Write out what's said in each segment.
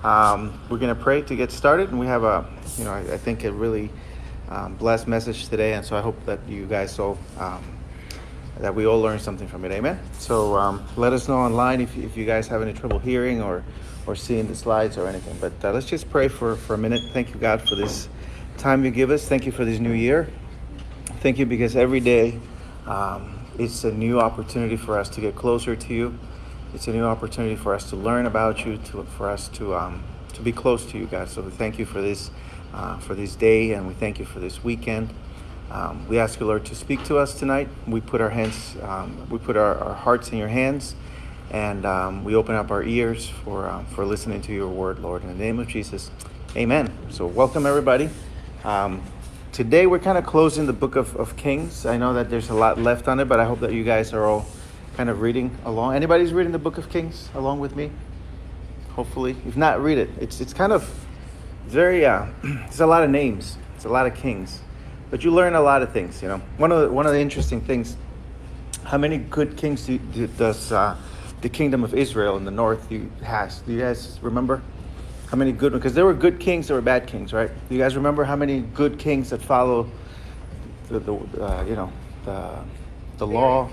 We're going to pray to get started, and we have I think a really blessed message today, and so I hope that you guys that we all learn something from it. Amen. So let us know online if you guys have any trouble hearing or seeing the slides or anything. But let's just pray for a minute. Thank you, God, for this time you give us. Thank you for this new year. Thank you because every day it's a new opportunity for us to get closer to you. It's a new opportunity for us to learn about you, for us to be close to you, God. So we thank you for this day, and we thank you for this weekend. We ask you, Lord, to speak to us tonight. We put our hearts in your hands, and we open up our ears for listening to your word, Lord. In the name of Jesus, amen. So welcome, everybody. Today we're kind of closing the book of Kings. I know that there's a lot left on it, but I hope that you guys are all kind of reading along. Anybody's reading the book of Kings along with me? Hopefully. If not, read it. It's kind of very, it's a lot of names. It's a lot of kings. But you learn a lot of things, you know. One of the interesting things, how many good kings does the kingdom of Israel in the north has? Do you guys remember? How many good ones? Because there were good kings, there were bad kings, right? Do you guys remember how many good kings that follow the law?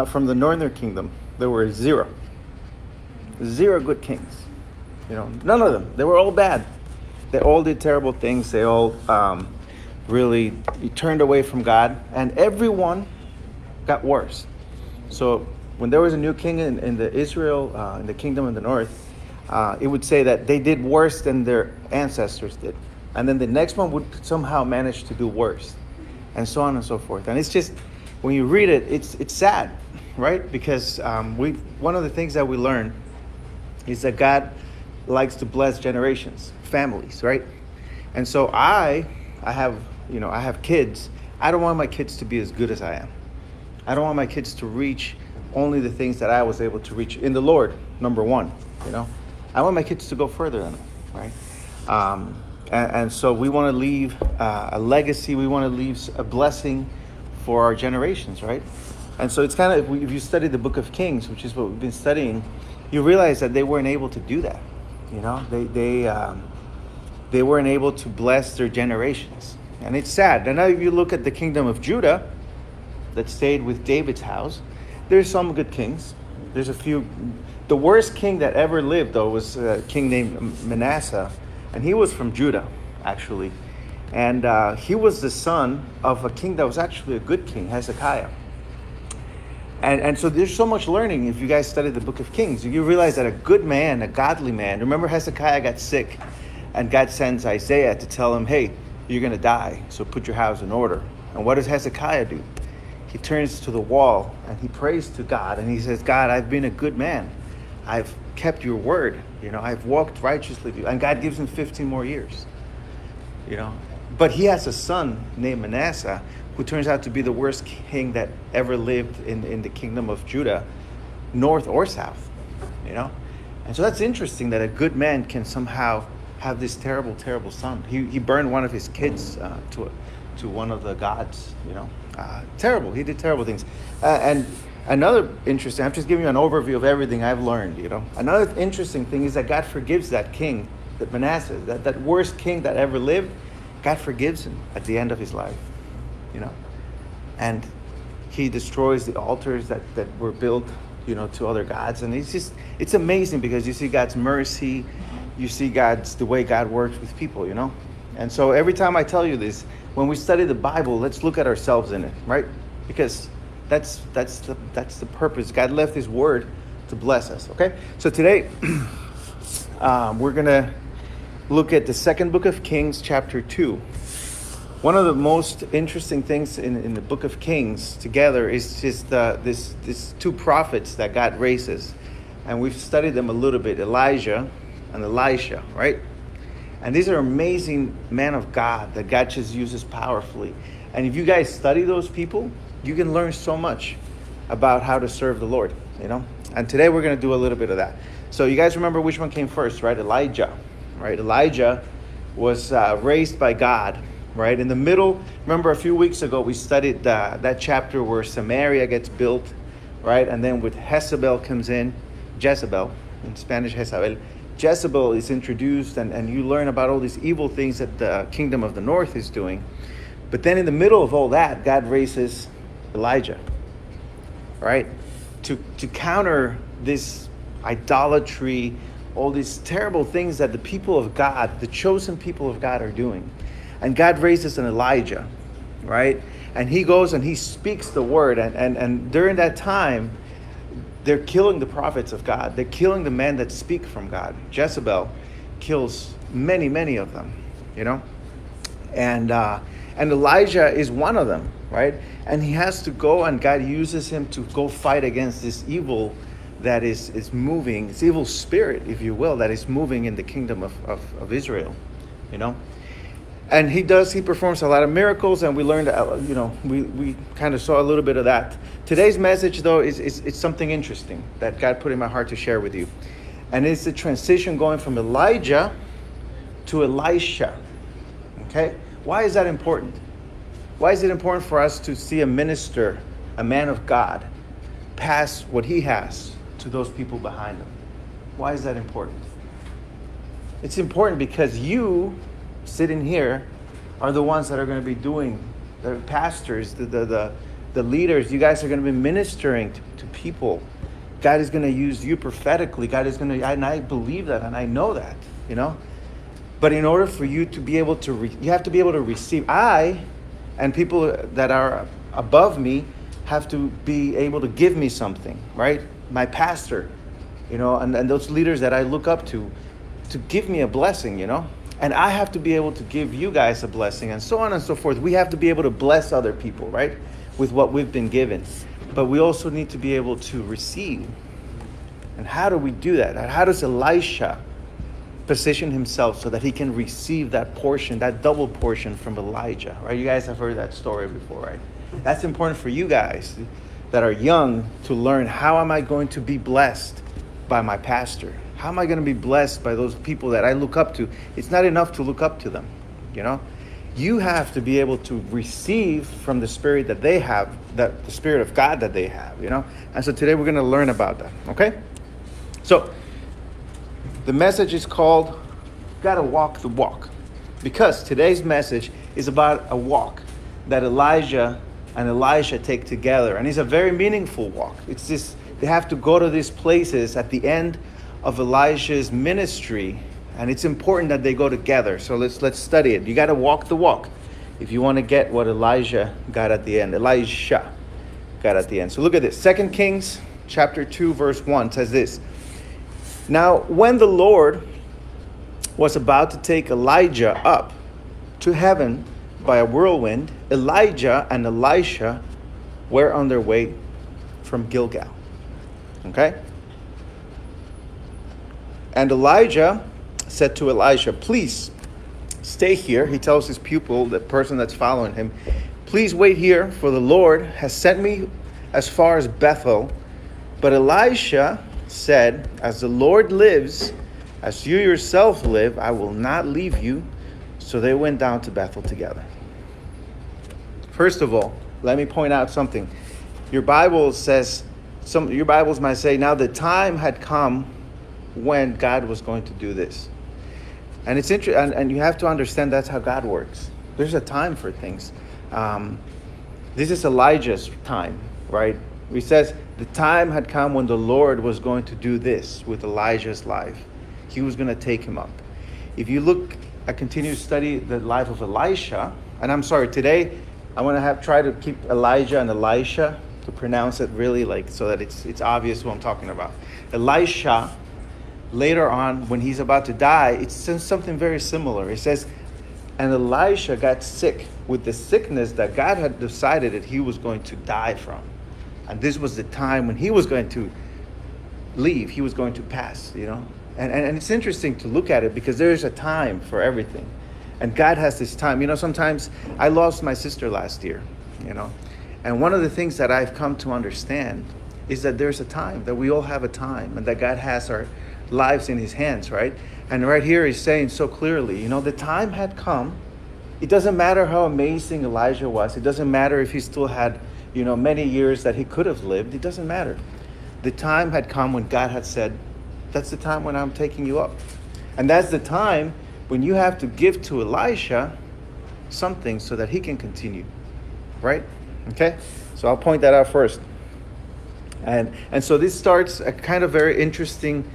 From the northern kingdom, there were zero good kings. You know, none of them. They were all bad. They all did terrible things. They all really turned away from God, and everyone got worse. So when there was a new king in the Israel, in the kingdom in the north, it would say that they did worse than their ancestors did. And then the next one would somehow manage to do worse, and so on and so forth. And it's just, when you read it, it's sad, right? Because one of the things that we learn is that God likes to bless generations, families, right? And so I have kids. I don't want my kids to be as good as I am. I don't want my kids to reach only the things that I was able to reach in the Lord, number one, you know? I want my kids to go further than me, right? And so we want to leave a legacy. We want to leave a blessing for our generations, right? And so it's kind of, if you study the book of Kings, which is what we've been studying, you realize that they weren't able to do that. You know, they weren't able to bless their generations. And it's sad. And now if you look at the kingdom of Judah that stayed with David's house, there's some good kings. There's a few. The worst king that ever lived, though, was a king named Manasseh. And he was from Judah, actually. And he was the son of a king that was actually a good king, Hezekiah. And so there's so much learning if you guys study the book of Kings. You realize that a good man, a godly man, remember Hezekiah got sick, and God sends Isaiah to tell him, hey, you're going to die, so put your house in order. And what does Hezekiah do? He turns to the wall and he prays to God, and he says, God, I've been a good man. I've kept your word. You know, I've walked righteously. And God gives him 15 more years. You know, but he has a son named Manasseh, who turns out to be the worst king that ever lived in the kingdom of Judah, north or south, you know? And so that's interesting that a good man can somehow have this terrible, terrible son. He burned one of his kids to one of the gods, you know? Terrible. He did terrible things. And another interesting, I'm just giving you an overview of everything I've learned, you know? Another interesting thing is that God forgives that king, that Manasseh, that worst king that ever lived. God forgives him at the end of his life. You know, and he destroys the altars that were built, you know, to other gods. And it's amazing because you see God's mercy, you see the way God works with people, you know. And so every time I tell you this, when we study the Bible, let's look at ourselves in it, right? Because that's the purpose. God left his word to bless us, okay? So today, we're going to look at the second book of Kings, chapter 2. One of the most interesting things in the book of Kings together is just this two prophets that God raises. And we've studied them a little bit, Elijah and Elisha, right? And these are amazing men of God that God just uses powerfully. And if you guys study those people, you can learn so much about how to serve the Lord, you know? And today we're going to do a little bit of that. So you guys remember which one came first, right? Elijah, right? Elijah was raised by God. Right in the middle, remember a few weeks ago we studied that chapter where Samaria gets built, right? And then with Jezebel comes in, Jezebel, in Spanish Jezebel, Jezebel is introduced, and you learn about all these evil things that the kingdom of the north is doing. But then in the middle of all that, God raises Elijah, right? To counter this idolatry, all these terrible things that the people of God, the chosen people of God, are doing. And God raises an Elijah, right? And he goes and he speaks the word. And during that time, they're killing the prophets of God. They're killing the men that speak from God. Jezebel kills many, many of them, you know? And Elijah is one of them, right? And he has to go, and God uses him to go fight against this evil that is moving, this evil spirit, if you will, that is moving in the kingdom of Israel, you know? And he performs a lot of miracles, and we learned, we kind of saw a little bit of that. Today's message, though, is something interesting that God put in my heart to share with you. And it's the transition going from Elijah to Elisha, okay? Why is that important? Why is it important for us to see a minister, a man of God, pass what he has to those people behind him? Why is that important? It's important because you, sitting here, are the ones that are going to be doing, the pastors, the leaders. You guys are going to be ministering to people. God is going to use you prophetically. God is going to, and I believe that, and I know that, you know. But in order for you to be able to, you have to be able to receive. I, and people that are above me, have to be able to give me something, right? My pastor, you know, and those leaders that I look up to give me a blessing, you know. And I have to be able to give you guys a blessing, and so on and so forth. We have to be able to bless other people, right? With what we've been given. But we also need to be able to receive. And how do we do that? How does Elisha position himself so that he can receive that portion, that double portion from Elijah, right? You guys have heard that story before, right? That's important for you guys that are young to learn. How am I going to be blessed by my pastor? How am I going to be blessed by those people that I look up to? It's not enough to look up to them, you know? You have to be able to receive from the spirit that they have, that the spirit of God that they have, you know? And so today we're going to learn about that, okay? So the message is called, Gotta Walk the Walk. Because today's message is about a walk that Elijah and Elisha take together. And it's a very meaningful walk. It's this, they have to go to these places at the end of Elijah's ministry, and it's important that they go together. So let's study it. You got to walk the walk if you want to get what Elijah got at the end. Elisha got at the end. So look at this. 2 Kings chapter 2 verse 1 says this. Now when the Lord was about to take Elijah up to heaven by a whirlwind, Elijah and Elisha were on their way from Gilgal. Okay? And Elijah said to Elisha, please stay here. He tells his pupil, the person that's following him, please wait here, for the Lord has sent me as far as Bethel. But Elisha said, as the Lord lives, as you yourself live, I will not leave you. So they went down to Bethel together. First of all, let me point out something. Your Bible says, your Bibles might say, now the time had come when God was going to do this. And it's interesting, and you have to understand that's how God works. There's a time for things. This is Elijah's time, right? He says the time had come when the Lord was going to do this with Elijah's life. He was going to take him up. If you look, I continue to study the life of Elisha, and I'm sorry, today I want to try to keep Elijah and Elisha to pronounce it really like so that it's obvious who I'm talking about. Elisha, later on, when he's about to die, it says something very similar. It says, and Elisha got sick with the sickness that God had decided that he was going to die from. And this was the time when he was going to leave. He was going to pass, you know. And it's interesting to look at it because there is a time for everything. And God has this time. You know, sometimes I lost my sister last year, you know. And one of the things that I've come to understand is that there's a time, that we all have a time, and that God has our lives in his hands, right? And right here he's saying so clearly, you know, the time had come. It doesn't matter how amazing Elijah was. It doesn't matter if he still had, you know, many years that he could have lived. It doesn't matter. The time had come when God had said, That's the time when I'm taking you up. And that's the time when you have to give to Elisha something so that he can continue. Right? Okay? So I'll point that out first. And so this starts a kind of very interesting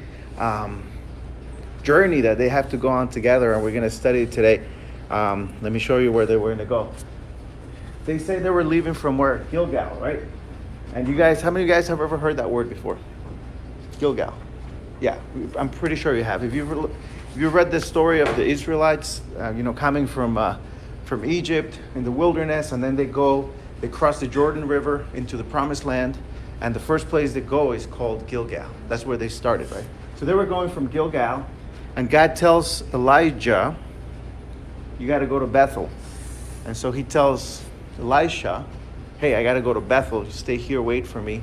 journey that they have to go on together, and we're going to study it today. Let me show you where they were going to go. They say they were leaving from where? Gilgal, right? And you guys, how many of you guys have ever heard that word before? Gilgal. Yeah, I'm pretty sure you have. Have you read the story of the Israelites, coming from Egypt in the wilderness, and then they cross the Jordan River into the Promised Land, and the first place they go is called Gilgal. That's where they started, right? So they were going from Gilgal, and God tells Elijah, you got to go to Bethel. And so he tells Elisha, hey, I got to go to Bethel. Stay here, wait for me.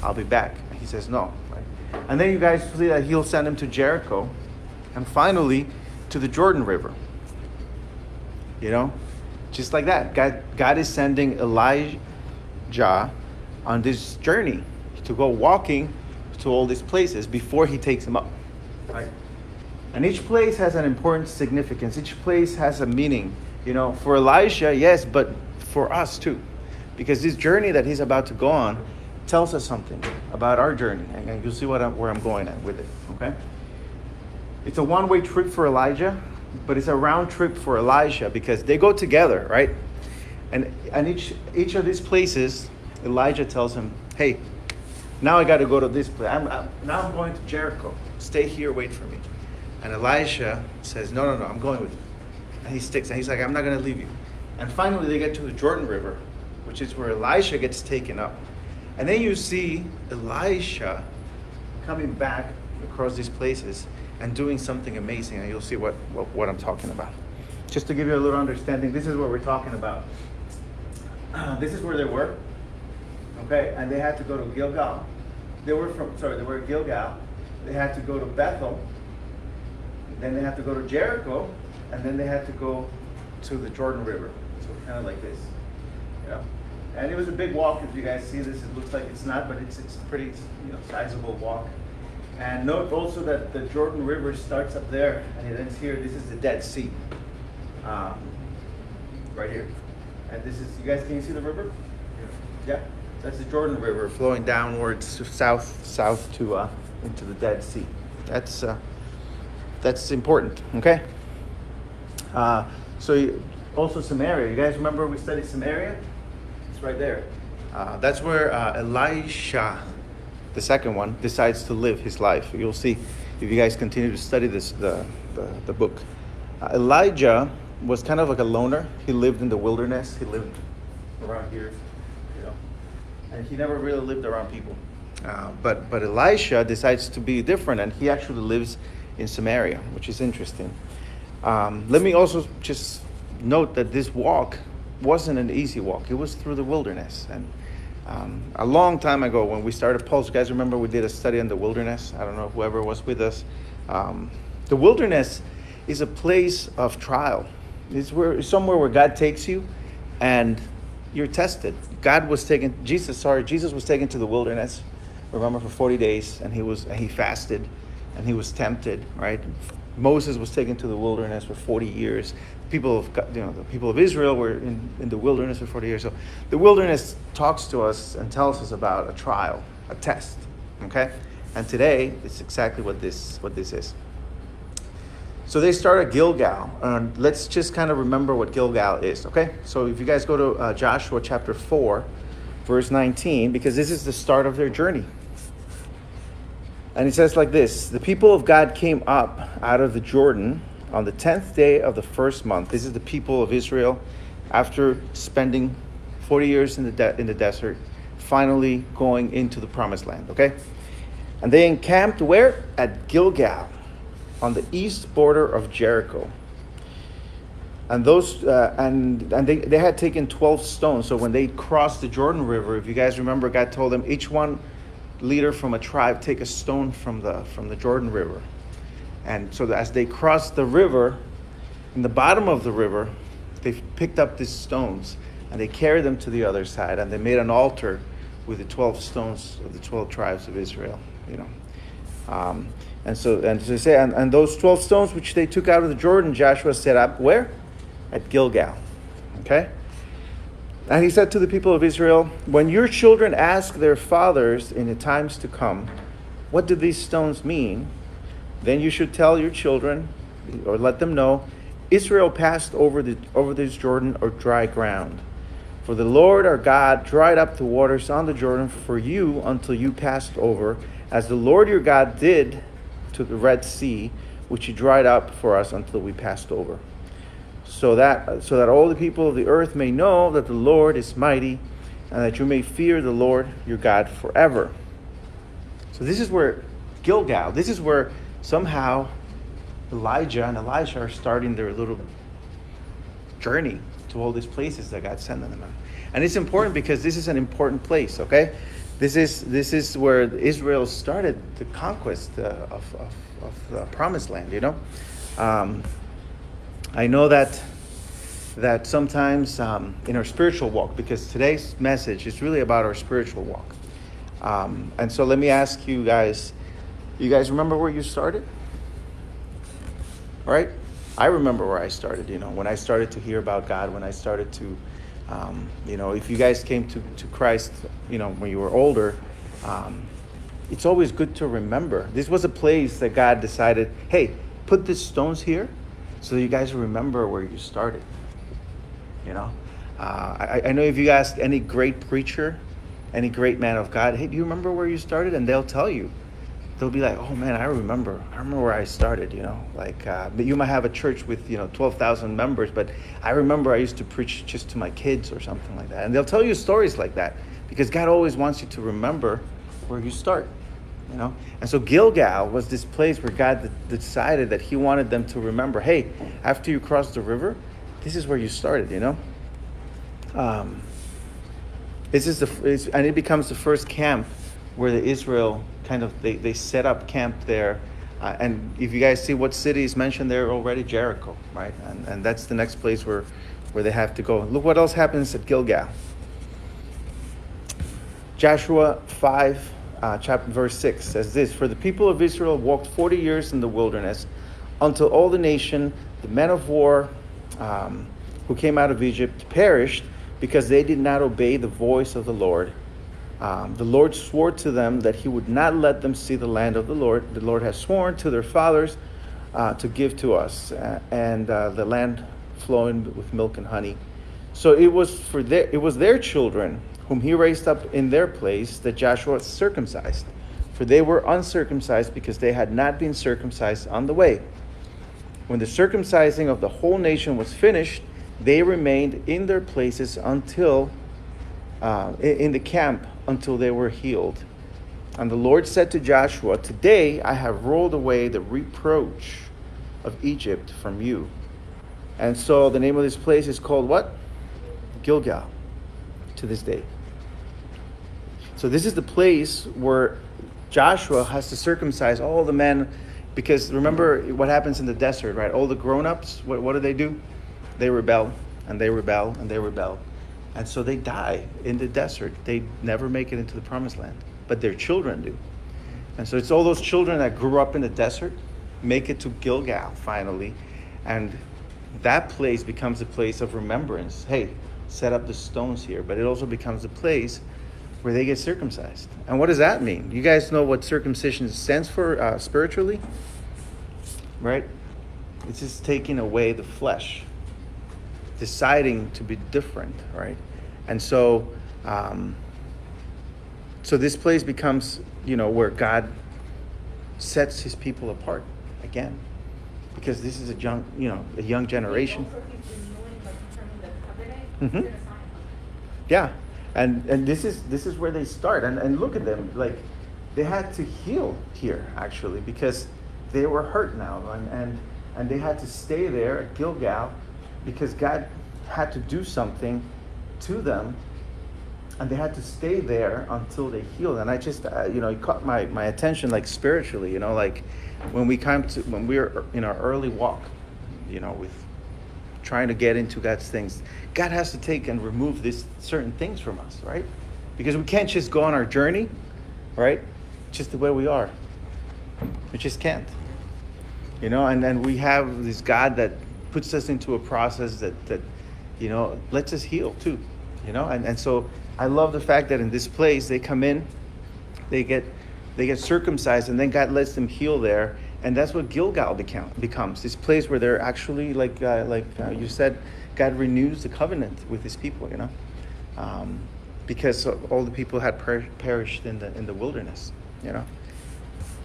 I'll be back. And he says no. Right? And then you guys see that he'll send him to Jericho, and finally to the Jordan River. Just like that. God is sending Elijah on this journey to go walking to all these places before he takes him up. Right? And each place has an important significance. Each place has a meaning. For Elisha, yes, but for us too. Because this journey that he's about to go on tells us something about our journey. And you'll see where I'm going at with it. Okay? It's a one-way trip for Elijah, but it's a round trip for Elisha because they go together, right? And each of these places, Elijah tells him, hey, now I got to go to this place. Now I'm going to Jericho. Stay here, wait for me. And Elisha says, no, I'm going with you. And he sticks, and he's like, I'm not going to leave you. And finally they get to the Jordan River, which is where Elisha gets taken up. And then you see Elisha coming back across these places and doing something amazing, and you'll see what I'm talking about. Just to give you a little understanding, this is what we're talking about. This is where they were, okay? And they had to go to Gilgal. They were at Gilgal. They had to go to Bethel. Then they had to go to Jericho, and then they had to go to the Jordan River. So kind of like this, And it was a big walk. If you guys see this, it looks like it's not, but it's a pretty sizable walk. And note also that the Jordan River starts up there and it ends here. This is the Dead Sea, right here. And this is, you guys, can you see the river? Yeah, that's the Jordan River flowing downwards to south to into the Dead Sea. That's important. Okay. Also Samaria. You guys remember we studied Samaria? It's right there. That's where Elisha, the second one, decides to live his life. You'll see if you guys continue to study the book. Elijah was kind of like a loner. He lived in the wilderness. He lived around here, and he never really lived around people. But Elisha decides to be different, and he actually lives in Samaria, which is interesting. Let me also just note that this walk wasn't an easy walk. It was through the wilderness. And a long time ago when we started Pulse, you guys remember we did a study on the wilderness? I don't know, whoever was with us. The wilderness is a place of trial. It's somewhere where God takes you and you're tested. Jesus was taken to the wilderness, remember, for 40 days, and he fasted and he was tempted, right? Moses was taken to the wilderness for 40 years. The people of Israel were in the wilderness for 40 years. So the wilderness talks to us and tells us about a trial, a test, okay? And today, it's exactly what this is. So they start at Gilgal. Let's just kind of remember what Gilgal is, okay? So if you guys go to Joshua chapter 4, verse 19, because this is the start of their journey. And it says like this: the people of God came up out of the Jordan on the 10th day of the first month. This is the people of Israel after spending 40 years in the desert, finally going into the Promised Land, okay? And they encamped where? At Gilgal, on the east border of Jericho. And they had taken 12 stones. So when they crossed the Jordan River, if you guys remember, God told them, each one leader from a tribe, take a stone from the Jordan River. And so as they crossed the river, in the bottom of the river, they picked up these stones and they carried them to the other side, and they made an altar with the 12 stones of the 12 tribes of Israel. And so say, and those 12 stones which they took out of the Jordan, Joshua set up where? At Gilgal. Okay? And he said to the people of Israel, when your children ask their fathers in the times to come, what do these stones mean? Then you should tell your children, or let them know, Israel passed over this Jordan or dry ground. For the Lord our God dried up the waters on the Jordan for you until you passed over, as the Lord your God did to the Red Sea, which he dried up for us until we passed over. So that all the people of the earth may know that the Lord is mighty, and that you may fear the Lord your God forever. So this is where Gilgal, this is where somehow Elijah and Elisha are starting their little journey to all these places that God sent them on. And it's important because this is an important place, okay? This is where Israel started the conquest of the Promised Land, you know? I know that sometimes in our spiritual walk, because today's message is really about our spiritual walk. And so let me ask you guys remember where you started? Right? I remember where I started, you know, when I started to hear about God, when I started to, if you guys came to Christ, you know, when you were older, it's always good to remember. This was a place that God decided, hey, put these stones here so you guys remember where you started, you know. I know if you ask any great preacher, any great man of God, hey, do you remember where you started? And they'll tell you. They'll be like, oh man, I remember where I started, you know, like, but you might have a church with, 12,000 members, but I remember I used to preach just to my kids or something like that. And they'll tell you stories like that because God always wants you to remember where you start, you know. And so Gilgal was this place where God decided that he wanted them to remember, hey, after you cross the river, this is where you started, you know. And it becomes the first camp where the Israel kind of, they set up camp there. And if you guys see what city is mentioned there already, Jericho, right? And that's the next place where they have to go. Look what else happens at Gilgal. Joshua 5, chapter verse 6 says this, for the people of Israel walked 40 years in the wilderness until all the nation, the men of war who came out of Egypt, perished because they did not obey the voice of the Lord. The Lord swore to them that he would not let them see the land of the Lord. The Lord has sworn to their fathers to give to us, and the land flowing with milk and honey. So it was their children whom he raised up in their place that Joshua circumcised. For they were uncircumcised because they had not been circumcised on the way. When the circumcising of the whole nation was finished, they remained in their places until in the camp until they were healed. And the Lord said to Joshua, today I have rolled away the reproach of Egypt from you. And so the name of this place is called what? Gilgal, to this day. So this is the place where Joshua has to circumcise all the men, because remember what happens in the desert, right? All the grown-ups, what do? They rebel, and they rebel, and they rebel. And so they die in the desert. They never make it into the promised land, but their children do. And so it's all those children that grew up in the desert make it to Gilgal finally. And that place becomes a place of remembrance. Hey, set up the stones here. But it also becomes a place where they get circumcised. And what does that mean? You guys know what circumcision stands for spiritually? Right? It's just taking away the flesh. Deciding to be different, right? And so so this place becomes, where God sets his people apart again, because this is a young generation. Mm-hmm. Yeah, and this is where they start, and look at them, like they had to heal here actually because they were hurt now, and they had to stay there at Gilgal because God had to do something to them, and they had to stay there until they healed. And I just, it caught my attention, like spiritually, like when we're in our early walk, with trying to get into God's things, God has to take and remove these certain things from us, right? Because we can't just go on our journey, right? Just the way we are. We just can't. And then we have this God that puts us into a process that lets us heal too. And so I love the fact that in this place they come in, they get circumcised, and then God lets them heal there. And that's what Gilgal becomes, this place where they're actually, like you said, God renews the covenant with his people, because all the people had perished in the wilderness,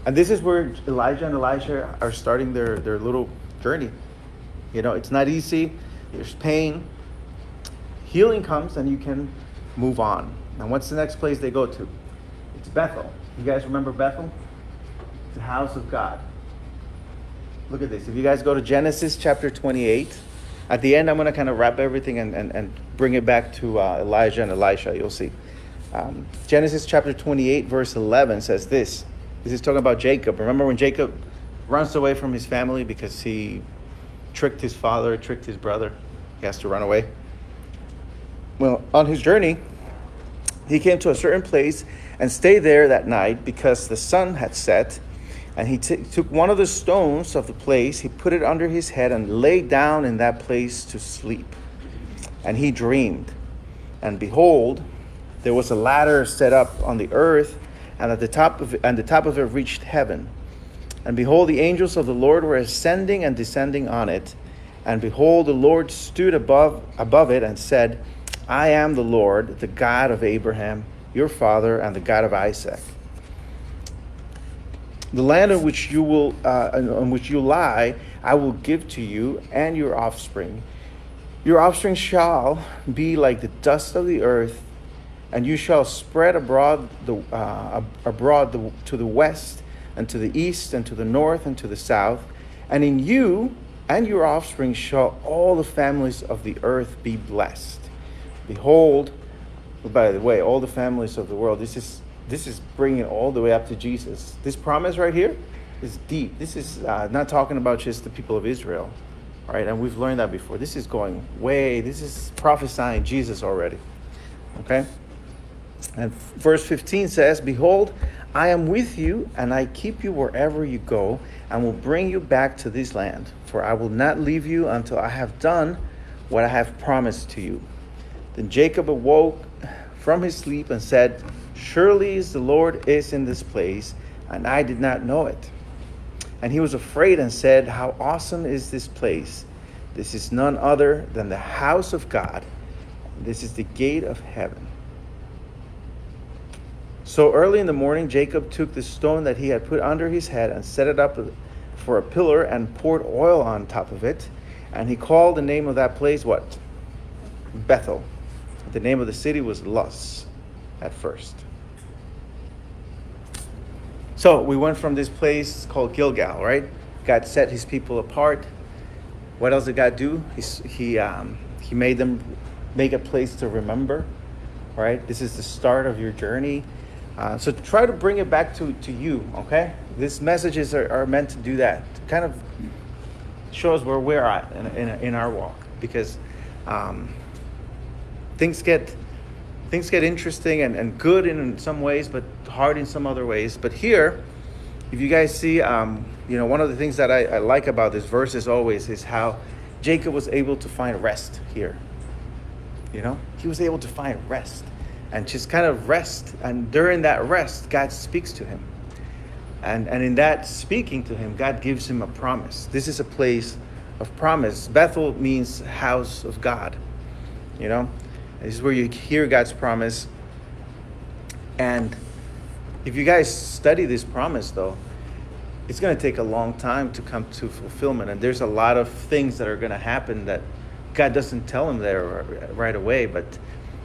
And this is where Elijah and Elisha are starting their little journey. It's not easy. There's pain. Healing comes, and you can move on. Now, what's the next place they go to? It's Bethel. You guys remember Bethel? It's the house of God. Look at this. If you guys go to Genesis chapter 28, at the end I'm going to kind of wrap everything and bring it back to Elijah and Elisha. You'll see. Genesis chapter 28 verse 11 says this. This is talking about Jacob. Remember when Jacob runs away from his family because he tricked his father, tricked his brother? He has to run away. Well, on his journey, he came to a certain place and stayed there that night because the sun had set. And he took one of the stones of the place, he put it under his head and lay down in that place to sleep. And he dreamed. And behold, there was a ladder set up on the earth, and the top of it reached heaven. And behold, the angels of the Lord were ascending and descending on it. And behold, the Lord stood above it and said, I am the Lord, the God of Abraham, your father, and the God of Isaac. The land on which you lie, I will give to you and your offspring. Your offspring shall be like the dust of the earth, and you shall spread abroad to the west and to the east and to the north and to the south. And in you and your offspring shall all the families of the earth be blessed. Behold, by the way, all the families of the world. This is bringing it all the way up to Jesus. This promise right here is deep. This is not talking about just the people of Israel, right? And we've learned that before. This is going this is prophesying Jesus already, okay? And verse 15 says, behold, I am with you, and I keep you wherever you go, and will bring you back to this land. For I will not leave you until I have done what I have promised to you. Then Jacob awoke from his sleep and said, surely the Lord is in this place, and I did not know it. And he was afraid and said, how awesome is this place! This is none other than the house of God. This is the gate of heaven. So early in the morning, Jacob took the stone that he had put under his head and set it up for a pillar and poured oil on top of it. And he called the name of that place what? Bethel. The name of the city was Luz at first. So we went from this place called Gilgal, right? God set his people apart. What else did God do? He made them make a place to remember, right? This is the start of your journey. So try to bring it back to you, okay? These messages are meant to do that, to kind of show us where we're at in our walk, because things get interesting and good in some ways, but hard in some other ways. But here, if you guys see, one of the things that I like about this verse is how Jacob was able to find rest here. He was able to find rest and just kind of rest. And during that rest, God speaks to him. And in that speaking to him, God gives him a promise. This is a place of promise. Bethel means house of God. This is where you hear God's promise. And if you guys study this promise, though, it's going to take a long time to come to fulfillment. And there's a lot of things that are going to happen that God doesn't tell him there right away. But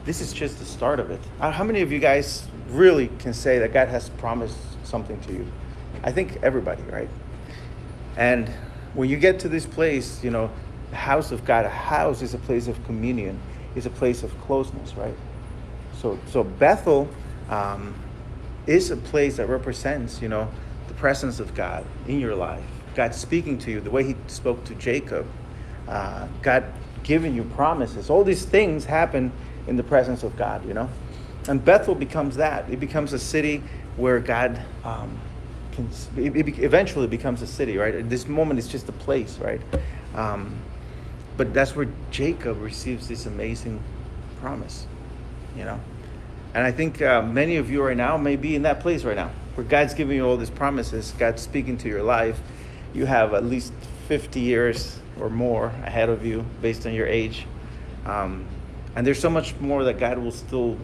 this is just the start of it. How many of you guys really can say that God has promised something to you? I think everybody, right? And when you get to this place, the house of God, a house is a place of communion, is a place of closeness, right? So Bethel is a place that represents, the presence of God in your life. God speaking to you the way he spoke to Jacob. God giving you promises. All these things happen in the presence of God, And Bethel becomes that. It becomes a city where God eventually becomes a city, right? At this moment, it's just a place, right? But that's where Jacob receives this amazing promise, you know. And I think many of you right now may be in that place right now, where God's giving you all these promises. God's speaking to your life. You have at least 50 years or more ahead of you based on your age. And there's so much more that God will still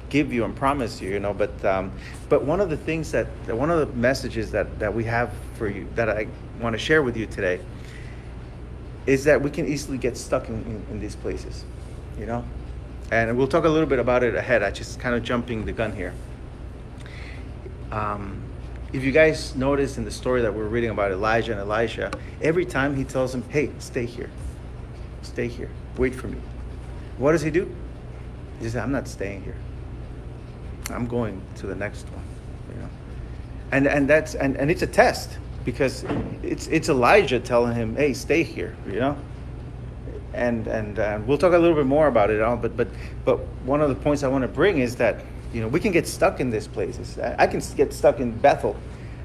give you and promise you, you know. But one of the things one of the messages that we have for you, that I want to share with you today, is that we can easily get stuck in these places, you know. And we'll talk a little bit about it ahead. I just kind of jumping the gun here. If you guys notice in the story that we're reading about Elijah and Elisha, every time he tells him, hey, stay here, wait for me. What does he do? He says, I'm not staying here. I'm going to the next one, you know. And that's it's a test, because it's Elijah telling him, hey, stay here, you know. And we'll talk a little bit more about it all, but one of the points I want to bring is that, you know, we can get stuck in these places. I can get stuck in Bethel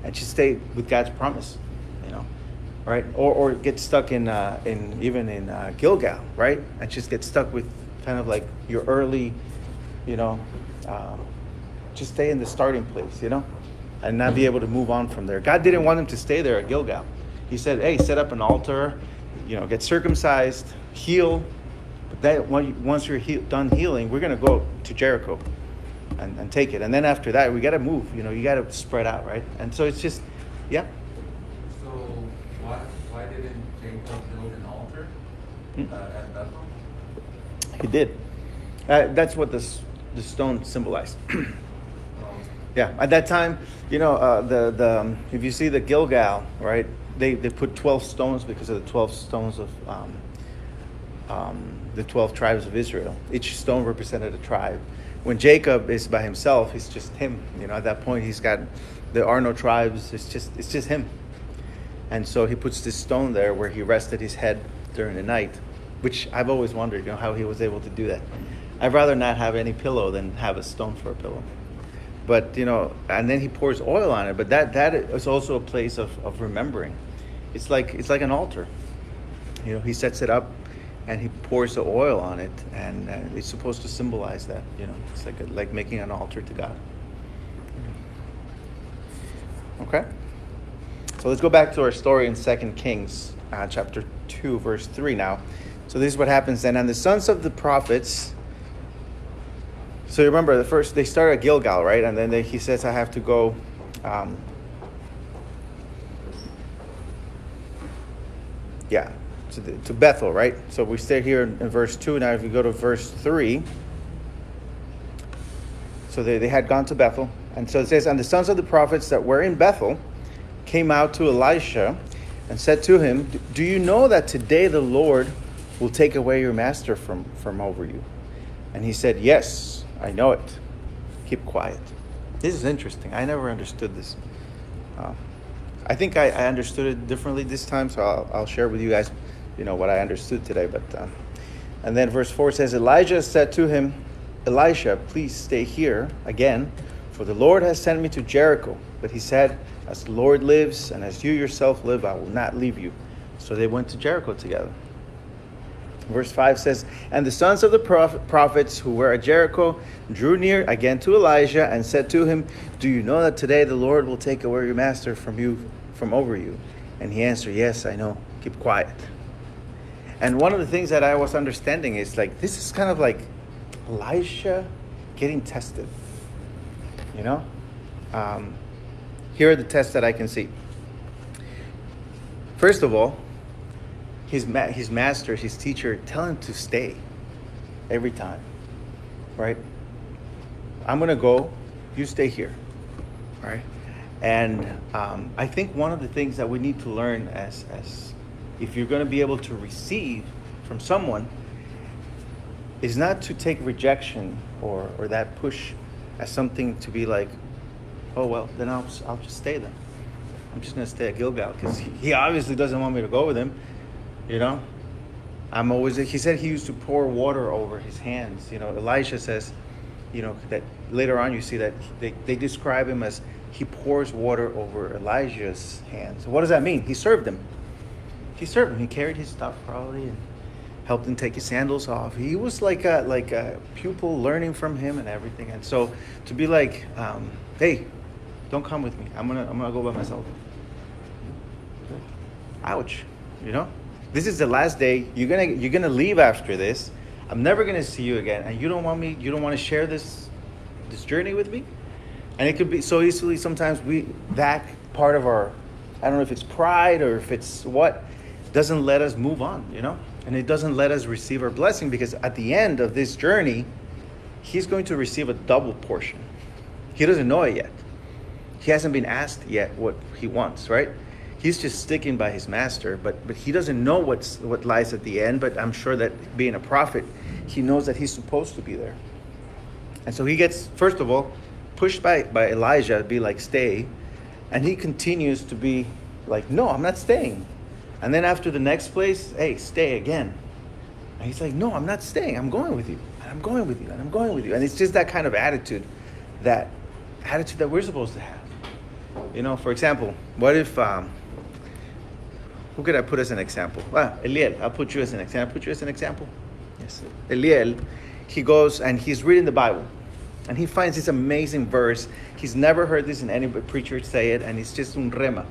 and just stay with God's promise, you know, right? Or get stuck in Gilgal, right? And just get stuck with kind of like your early, you know, just stay in the starting place, you know, and not be able to move on from there. God didn't want him to stay there at Gilgal. He said, hey, set up an altar, you know, get circumcised, heal. But that once you're done healing, we're going to go to Jericho and take it. And then after that, we got to move. You know, you got to spread out, right? And so it's just, yeah. So why didn't Jacob build an altar at Bethel? He did. That's what the stone symbolized. Yeah, at that time, you know, if you see the Gilgal, right? They put 12 stones because of the 12 stones of the 12 tribes of Israel. Each stone represented a tribe. When Jacob is by himself, it's just him. You know, at that point, there are no tribes. It's just him. And so he puts this stone there where he rested his head during the night, which I've always wondered, you know, how he was able to do that. I'd rather not have any pillow than have a stone for a pillow. But, you know, and then he pours oil on it. But that is also a place of remembering. It's like an altar. You know, he sets it up and he pours the oil on it, and it's supposed to symbolize that. You know, it's like making an altar to God. Okay. So let's go back to our story in 2 Kings, chapter 2, verse 3 now. So this is what happens then. And the sons of the prophets. So you remember, they start at Gilgal, right? And then he says, I have to go to Bethel, right? So we stay here in verse 2. Now if you go to verse 3. So they had gone to Bethel. And so it says, and the sons of the prophets that were in Bethel came out to Elisha and said to him, do you know that today the Lord will take away your master from over you? And he said, yes, I know it. Keep quiet. This is interesting. I never understood this. I think I understood it differently this time, so I'll share with you guys, you know, what I understood today. But and then verse 4 says, Elijah said to him, Elisha, please stay here again, for the Lord has sent me to Jericho. But he said, as the Lord lives and as you yourself live, I will not leave you. So they went to Jericho together. Verse 5 says, and the sons of the prophets who were at Jericho drew near again to Elijah and said to him, do you know that today the Lord will take away your master from over you? And he answered, yes, I know. Keep quiet. And one of the things that I was understanding is like, this is kind of like Elisha getting tested. You know? Here are the tests that I can see. First of all, his master, his teacher, tell him to stay every time, right? I'm going to go, you stay here, right? And I think one of the things that we need to learn as if you're going to be able to receive from someone is not to take rejection or that push as something to be like, oh, well, then I'll just stay then. I'm just going to stay at Gilgal because he obviously doesn't want me to go with him. You know, he said he used to pour water over his hands. You know, Elisha says, you know, that later on you see that they describe him as he pours water over Elijah's hands. What does that mean? He served him. He served him. He carried his stuff probably and helped him take his sandals off. He was like a pupil learning from him and everything. And so to be like, hey, don't come with me. I'm gonna go by myself. Ouch, you know? This is the last day. You're gonna leave after this. I'm never gonna see you again. And you don't want to share this journey with me? And it could be so easily sometimes that part of our, I don't know if it's pride or if it's what, doesn't let us move on, you know? And it doesn't let us receive our blessing, because at the end of this journey, he's going to receive a double portion. He doesn't know it yet. He hasn't been asked yet what he wants, right? He's just sticking by his master, but he doesn't know what lies at the end. But I'm sure that being a prophet, he knows that he's supposed to be there. And so he gets, first of all, pushed by Elijah to be like, stay. And he continues to be like, no, I'm not staying. And then after the next place, hey, stay again. And he's like, no, I'm not staying. I'm going with you. And I'm going with you. And I'm going with you. And it's just that kind of attitude that we're supposed to have. You know, for example, what if, who could I put as an example? Eliel, I'll put you as an example. Yes. Eliel, he goes and he's reading the Bible. And he finds this amazing verse. He's never heard this in any preacher say it. And it's just un rema.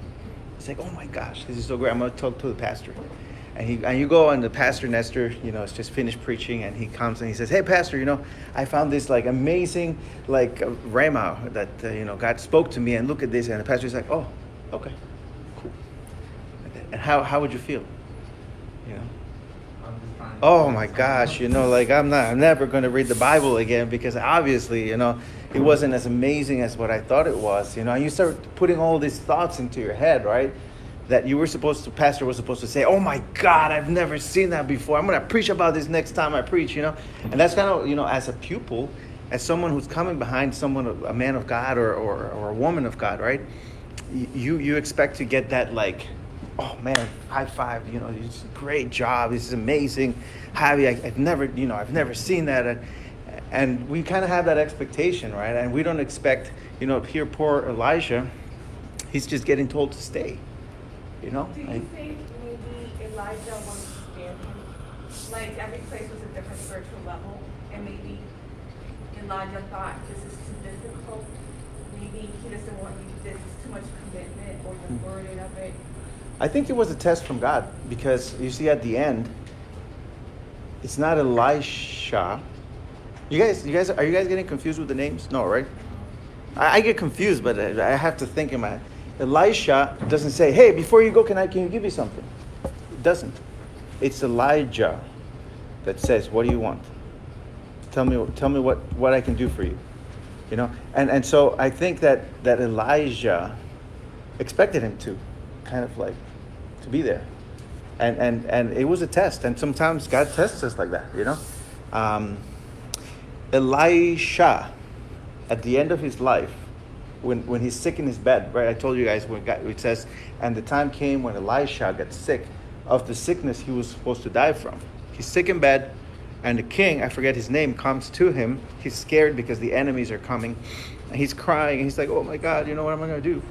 It's like, oh my gosh, this is so great. I'm going to talk to the pastor. And you go, and the pastor, Nestor, you know, has just finished preaching, and he comes and he says, hey, pastor, you know, I found this like amazing, like rhema that, you know, God spoke to me, and look at this. And the pastor's like, oh, okay, cool. And how would you feel? You know? Oh my gosh, you know, like I'm never going to read the Bible again, because obviously, you know, it wasn't as amazing as what I thought it was, you know. And you start putting all these thoughts into your head, right? That pastor was supposed to say, oh my God, I've never seen that before. I'm going to preach about this next time I preach, you know. And that's kind of, you know, as a pupil, as someone who's coming behind someone, a man of God or a woman of God, right? You expect to get that, like, oh man, high five, you know, it's a great job. This is amazing. Javi, I've never seen that. And we kind of have that expectation, right? And we don't expect, you know, here poor Elijah, he's just getting told to stay, you know? Do you think maybe Elijah wanted to spare him? Like every place was a different spiritual level, and maybe Elijah thought this is too difficult. Maybe he doesn't want you to, this is too much commitment or the burden of it. I think it was a test from God, because you see at the end, it's not Elisha. Are you guys getting confused with the names? No, right? I get confused, but I have to think in my head. Elisha doesn't say, hey, before you go, can you give me something? It doesn't. It's Elijah that says, what do you want? Tell me what I can do for you. You know? And so I think that Elijah expected him to kind of like to be there. And it was a test. And sometimes God tests us like that, you know? Elisha, at the end of his life, when he's sick in his bed, right? I told you guys it says, and the time came when Elisha got sick of the sickness he was supposed to die from. He's sick in bed, and the king, I forget his name, comes to him. He's scared because the enemies are coming. And he's crying, and he's like, oh my God, you know what am I going to do?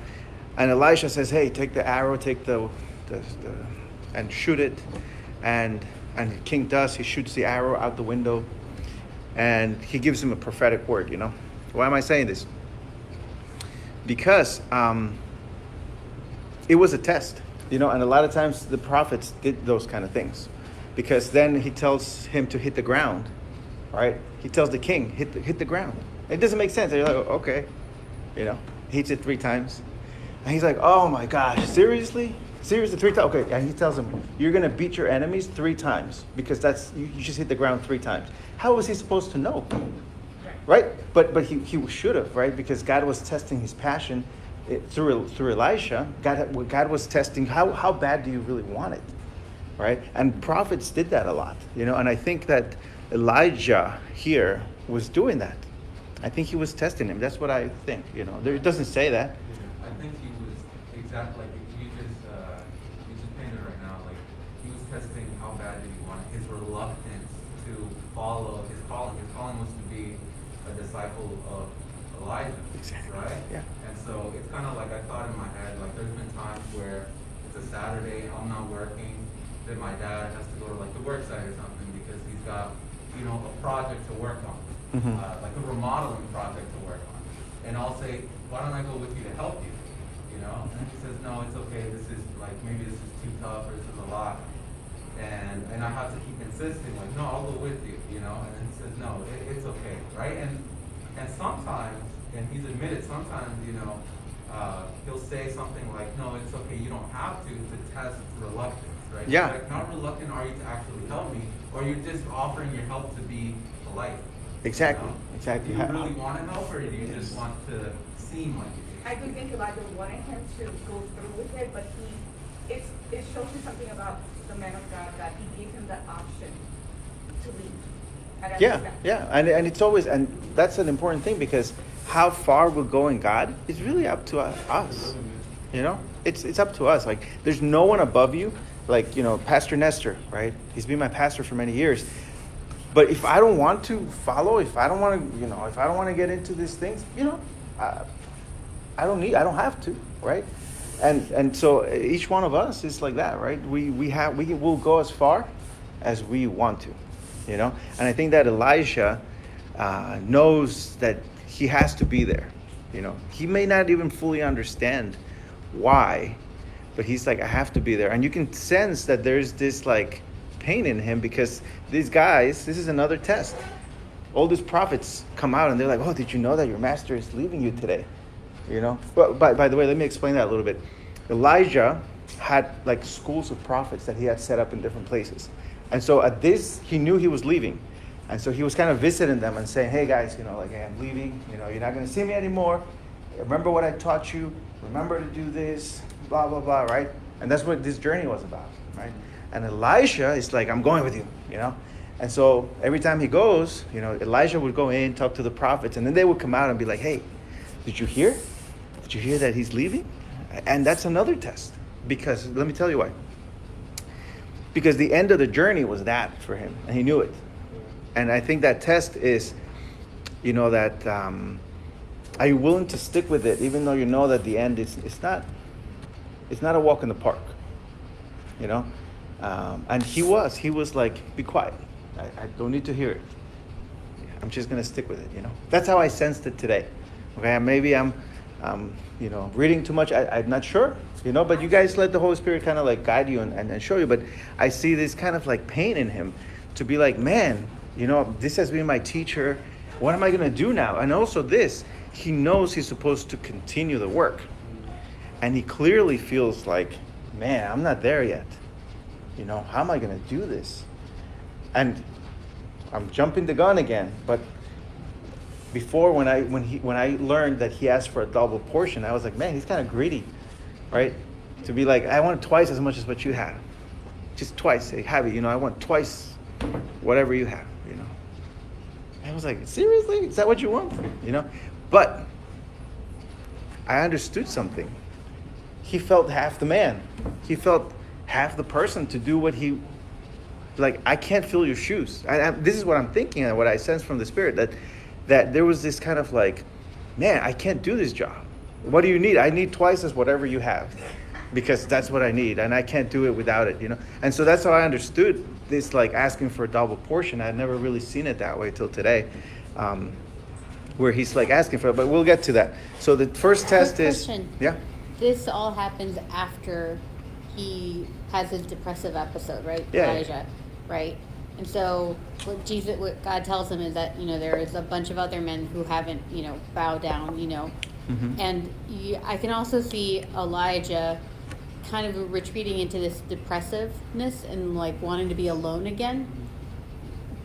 And Elisha says, hey, take the arrow, take the and shoot it. And the king does. He shoots the arrow out the window. And he gives him a prophetic word, you know. Why am I saying this? Because it was a test, you know. And a lot of times the prophets did those kind of things. Because then he tells him to hit the ground, right? He tells the king, hit the ground. It doesn't make sense. You're like, okay. You know, he hits it 3 times. And he's like, oh my gosh, seriously? Seriously, 3 times? Okay, and he tells him, you're going to beat your enemies 3 times because you just hit the ground 3 times. How was he supposed to know? Right? But he should have, right? Because God was testing his passion through Elisha. God was testing how bad do you really want it, right? And prophets did that a lot, you know. And I think that Elijah here was doing that. I think he was testing him. That's what I think, you know. It doesn't say that. I think he was exactly like you just painted right now. Like he was testing how bad did he want it, his reluctance to follow his calling. His calling was to be a disciple of Elijah, Exactly. right? Yeah. And so it's kind of like I thought in my head, like there's been times where it's a Saturday, I'm not working, then my dad has to go to like the work site or something because he's got, you know, a project to work on, like a remodeling project to work on. And I'll say, why don't I go with you to help you? You know? And he says, no, it's okay, this is like, maybe this is too tough or this is a lot. And I have to keep insisting, like, no, I'll go with you, you know? And then he says, no, it's okay, right? And sometimes, and he's admitted sometimes, you know, he'll say something like, no, it's okay, you don't have to test reluctance, right? Yeah. Like, how reluctant are you to actually help me? Or you're just offering your help to be polite? Exactly. You know? Exactly. Do you really want to help, or do you just want to seem like you do? I do think Elijah wanted him to go through with it, but it shows you something about the man of God that he gave him the option to leave. at every Yeah, step. yeah, and it's always, and that's an important thing because how far we'll go in God is really up to us. You know, it's up to us. Like, there's no one above you. Like, you know, Pastor Nestor, right? He's been my pastor for many years. But if I don't want to follow, if I don't want to, you know, if I don't want to get into these things, you know, I don't have to, right? And so each one of us is like that, right? We'll go as far as we want to, you know. And I think that Elijah knows that he has to be there, you know. He may not even fully understand why, but he's like, I have to be there. And you can sense that there's this like pain in him because these guys, this is another test. All these prophets come out and they're like, oh, did you know that your master is leaving you today? You know. But by the way, let me explain that a little bit. Elijah had like schools of prophets that he had set up in different places. And so at this, he knew he was leaving. And so he was kind of visiting them and saying, hey guys, you know, like, hey, I'm leaving. You know, you're not going to see me anymore. Remember what I taught you. Remember to do this, blah, blah, blah, right? And that's what this journey was about, right? And Elisha is like, I'm going with you, you know? And so every time he goes, you know, Elijah would go in, talk to the prophets, and then they would come out and be like, hey, did you hear? Did you hear that he's leaving? And that's another test. Because, let me tell you why. Because the end of the journey was that for him, and he knew it. And I think that test is, you know, that are you willing to stick with it, even though you know that the end is it's not a walk in the park, you know? And he was like, be quiet. I don't need to hear it. I'm just going to stick with it, you know? That's how I sensed it today. Okay, maybe I'm you know, reading too much. I'm not sure, you know, but you guys let the Holy Spirit kind of like guide you and show you. But I see this kind of like pain in him to be like, man, you know, this has been my teacher. What am I going to do now? And also this, he knows he's supposed to continue the work. And he clearly feels like, man, I'm not there yet. You know, how am I going to do this? And I'm jumping the gun again. But before, when I learned that he asked for a double portion, I was like, man, he's kind of greedy, right? To be like, I want twice as much as what you have. Just twice. Hey, have it. You know, I want twice whatever you have, you know. I was like, seriously? Is that what you want? You know? But I understood something. He felt half the man. He felt half the person to do what he, like, I can't fill your shoes. This is what I'm thinking and what I sense from the Spirit, that there was this kind of like, man, I can't do this job. What do you need? I need twice as whatever you have because that's what I need and I can't do it without it, you know? And so that's how I understood this, like asking for a double portion. I'd never really seen it that way till today, where he's like asking for it, but we'll get to that. So the first test is, yeah? This all happens after he has his depressive episode, right? Yeah. Elijah, right? And so what God tells him is that, you know, there is a bunch of other men who haven't, you know, bowed down, you know. Mm-hmm. And I can also see Elijah kind of retreating into this depressiveness and like wanting to be alone again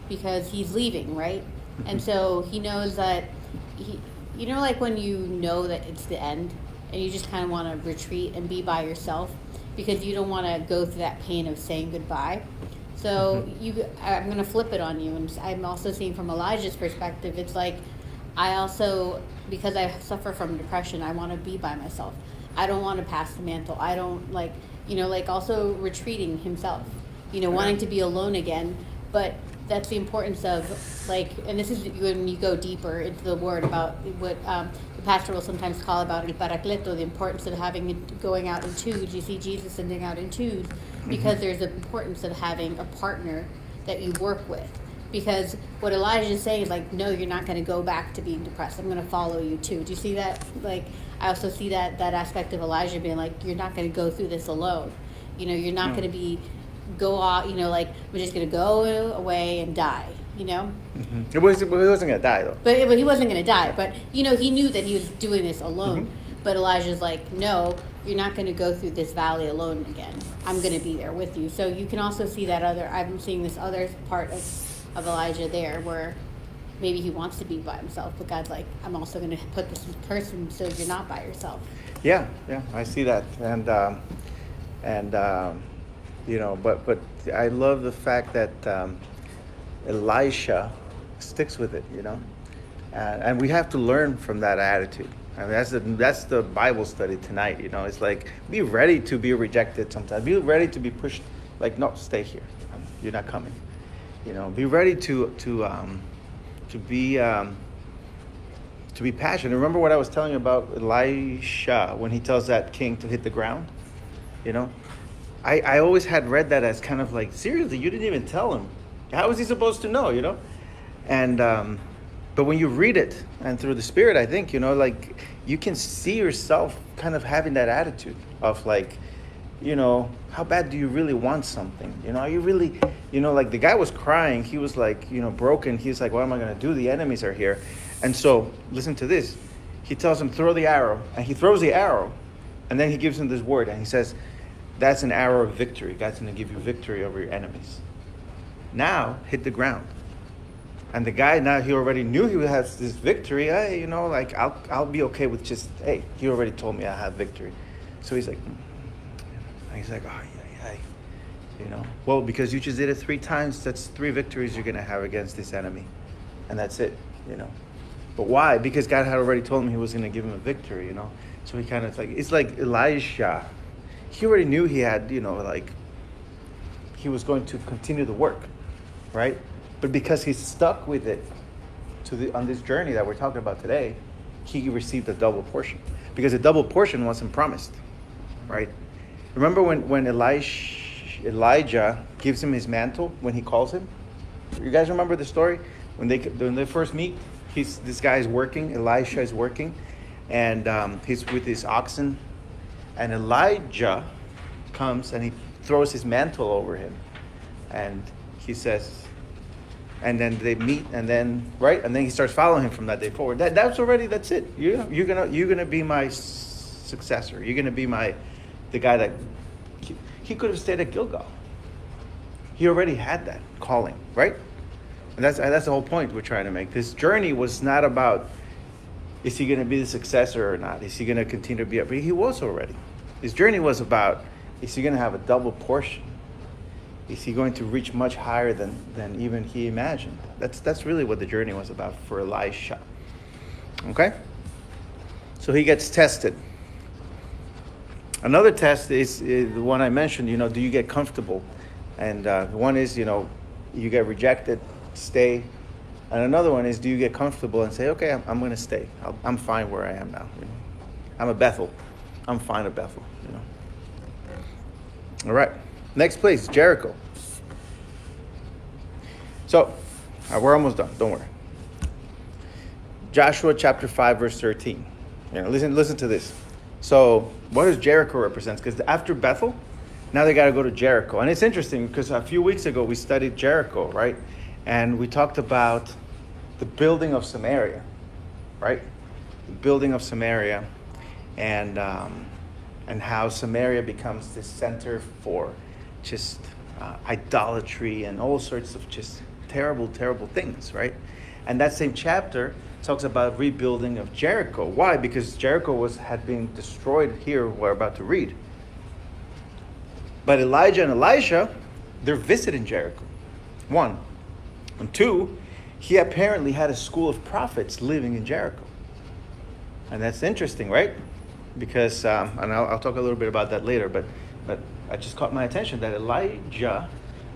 because he's leaving, right? Mm-hmm. And so he knows that you know, like when you know that it's the end and you just kind of want to retreat and be by yourself because you don't want to go through that pain of saying goodbye. So I'm going to flip it on you. And I'm also seeing from Elijah's perspective, it's like, I also, because I suffer from depression, I want to be by myself. I don't want to pass the mantle. I don't also retreating himself, wanting to be alone again. But that's the importance of, like, and this is when you go deeper into the word about what the pastor will sometimes call about el paracleto, the importance of going out in twos. You see Jesus sending out in twos because there's an importance of having a partner that you work with. Because what Elijah is saying is like, no, you're not going to go back to being depressed. I'm going to follow you too. Do you see that? Like, I also see that aspect of Elijah being like, you're not going to go through this alone. You're not going to go off, like, we're just going to go away and die, Mm-hmm. He wasn't going to die, though. But he wasn't going to die. But, he knew that he was doing this alone. But Elijah's like, no, you're not going to go through this valley alone again. I'm going to be there with you. So you can also see that I'm seeing this other part of Elijah there where maybe he wants to be by himself, but God's like, I'm also going to put this person so you're not by yourself. Yeah, I see that. But I love the fact that Elisha sticks with it, and we have to learn from that attitude. I mean, that's the Bible study tonight. It's like, be ready to be rejected sometimes. Be ready to be pushed. Like, no, stay here. You're not coming. Be ready to be passionate. Remember what I was telling you about Elisha when he tells that king to hit the ground? I always had read that as kind of like, seriously, you didn't even tell him. How was he supposed to know, And but when you read it and through the Spirit, I think, like, you can see yourself kind of having that attitude of like, how bad do you really want something? Are you really, like the guy was crying. He was like, broken. He's like, what am I going to do? The enemies are here. And so listen to this. He tells him, throw the arrow. And he throws the arrow. And then he gives him this word. And he says, that's an arrow of victory. God's going to give you victory over your enemies. Now hit the ground. And the guy, now he already knew he has this victory. Hey, like, I'll be okay with just, hey, he already told me I have victory. So he's like, oh, yeah. Well, because you just did it 3 times, that's 3 victories you're going to have against this enemy. And that's it, But why? Because God had already told him he was going to give him a victory, So he kind of it's like Elisha. He already knew he had, like, he was going to continue the work, right? But because he stuck with it on this journey that we're talking about today, he received a double portion. Because a double portion wasn't promised, right? Remember when Elijah gives him his mantle when he calls him? You guys remember the story? When they first meet, this guy is working, Elisha is working, and he's with his oxen, and Elijah comes and he throws his mantle over him, and he says, and then they meet, and then he starts following him from that day forward. That's it. You're gonna be my successor. You're gonna be the guy that he could have stayed at Gilgal. He already had that calling, right? And that's the whole point we're trying to make. This journey was not about, is he going to be the successor or not? Is he going to continue to be up? But he was already. His journey was about, is he going to have a double portion? Is he going to reach much higher than even he imagined? That's really what the journey was about for Elisha. Okay? So he gets tested. Another test is the one I mentioned, do you get comfortable? And one is, you get rejected, stay. And another one is, do you get comfortable and say, okay, I'm going to stay. I'm fine where I am now. I'm a Bethel. I'm fine at Bethel. All right. Next place, Jericho. So, we're almost done. Don't worry. Joshua chapter 5, verse 13. Listen to this. So, what does Jericho represent? Because after Bethel, now they got to go to Jericho. And it's interesting because a few weeks ago we studied Jericho, right? And we talked about the building of Samaria, right? The building of Samaria, and how Samaria becomes this center for just idolatry and all sorts of just terrible, terrible things, right? And that same chapter talks about rebuilding of Jericho. Why? Because Jericho had been destroyed here, we're about to read. But Elijah and Elisha, they're visiting Jericho. 1. And 2, he apparently had a school of prophets living in Jericho. And that's interesting, right? Because, and I'll talk a little bit about that later, but I just caught my attention that Elijah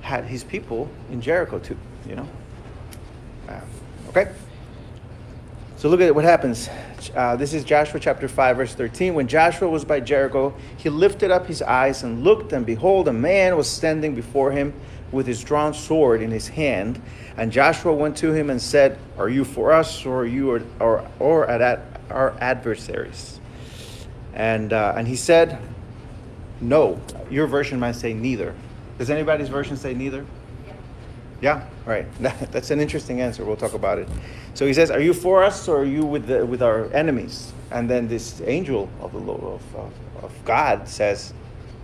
had his people in Jericho too. you know. Okay? So look at what happens. This is Joshua chapter 5, verse 13. When Joshua was by Jericho, he lifted up his eyes and looked, and behold, a man was standing before him with his drawn sword in his hand. And Joshua went to him and said, "Are you for us, or are you or at our adversaries?" And he said, "No." Your version might say neither. Does anybody's version say neither? Yeah, all right. That's an interesting answer. We'll talk about it. So he says, "Are you for us, or are you with our enemies?" And then this angel of the Lord, of God says,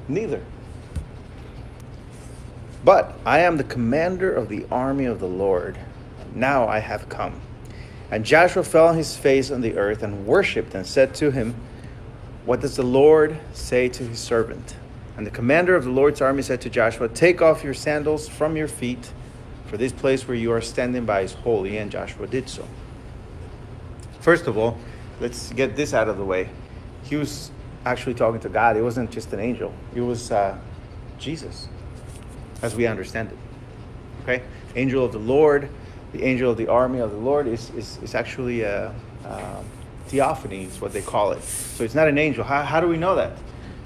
"Neither. But I am the commander of the army of the Lord. Now I have come." And Joshua fell on his face on the earth and worshipped and said to him, "What does the Lord say to his servant?" And the commander of the Lord's army said to Joshua, "Take off your sandals from your feet, for this place where you are standing by is holy." And Joshua did so. First of all, let's get this out of the way. He was actually talking to God. It wasn't just an angel. It was Jesus, as we understand it. Okay? Angel of the Lord, the angel of the army of the Lord is actually a theophany, is what they call it. So it's not an angel. How do we know that?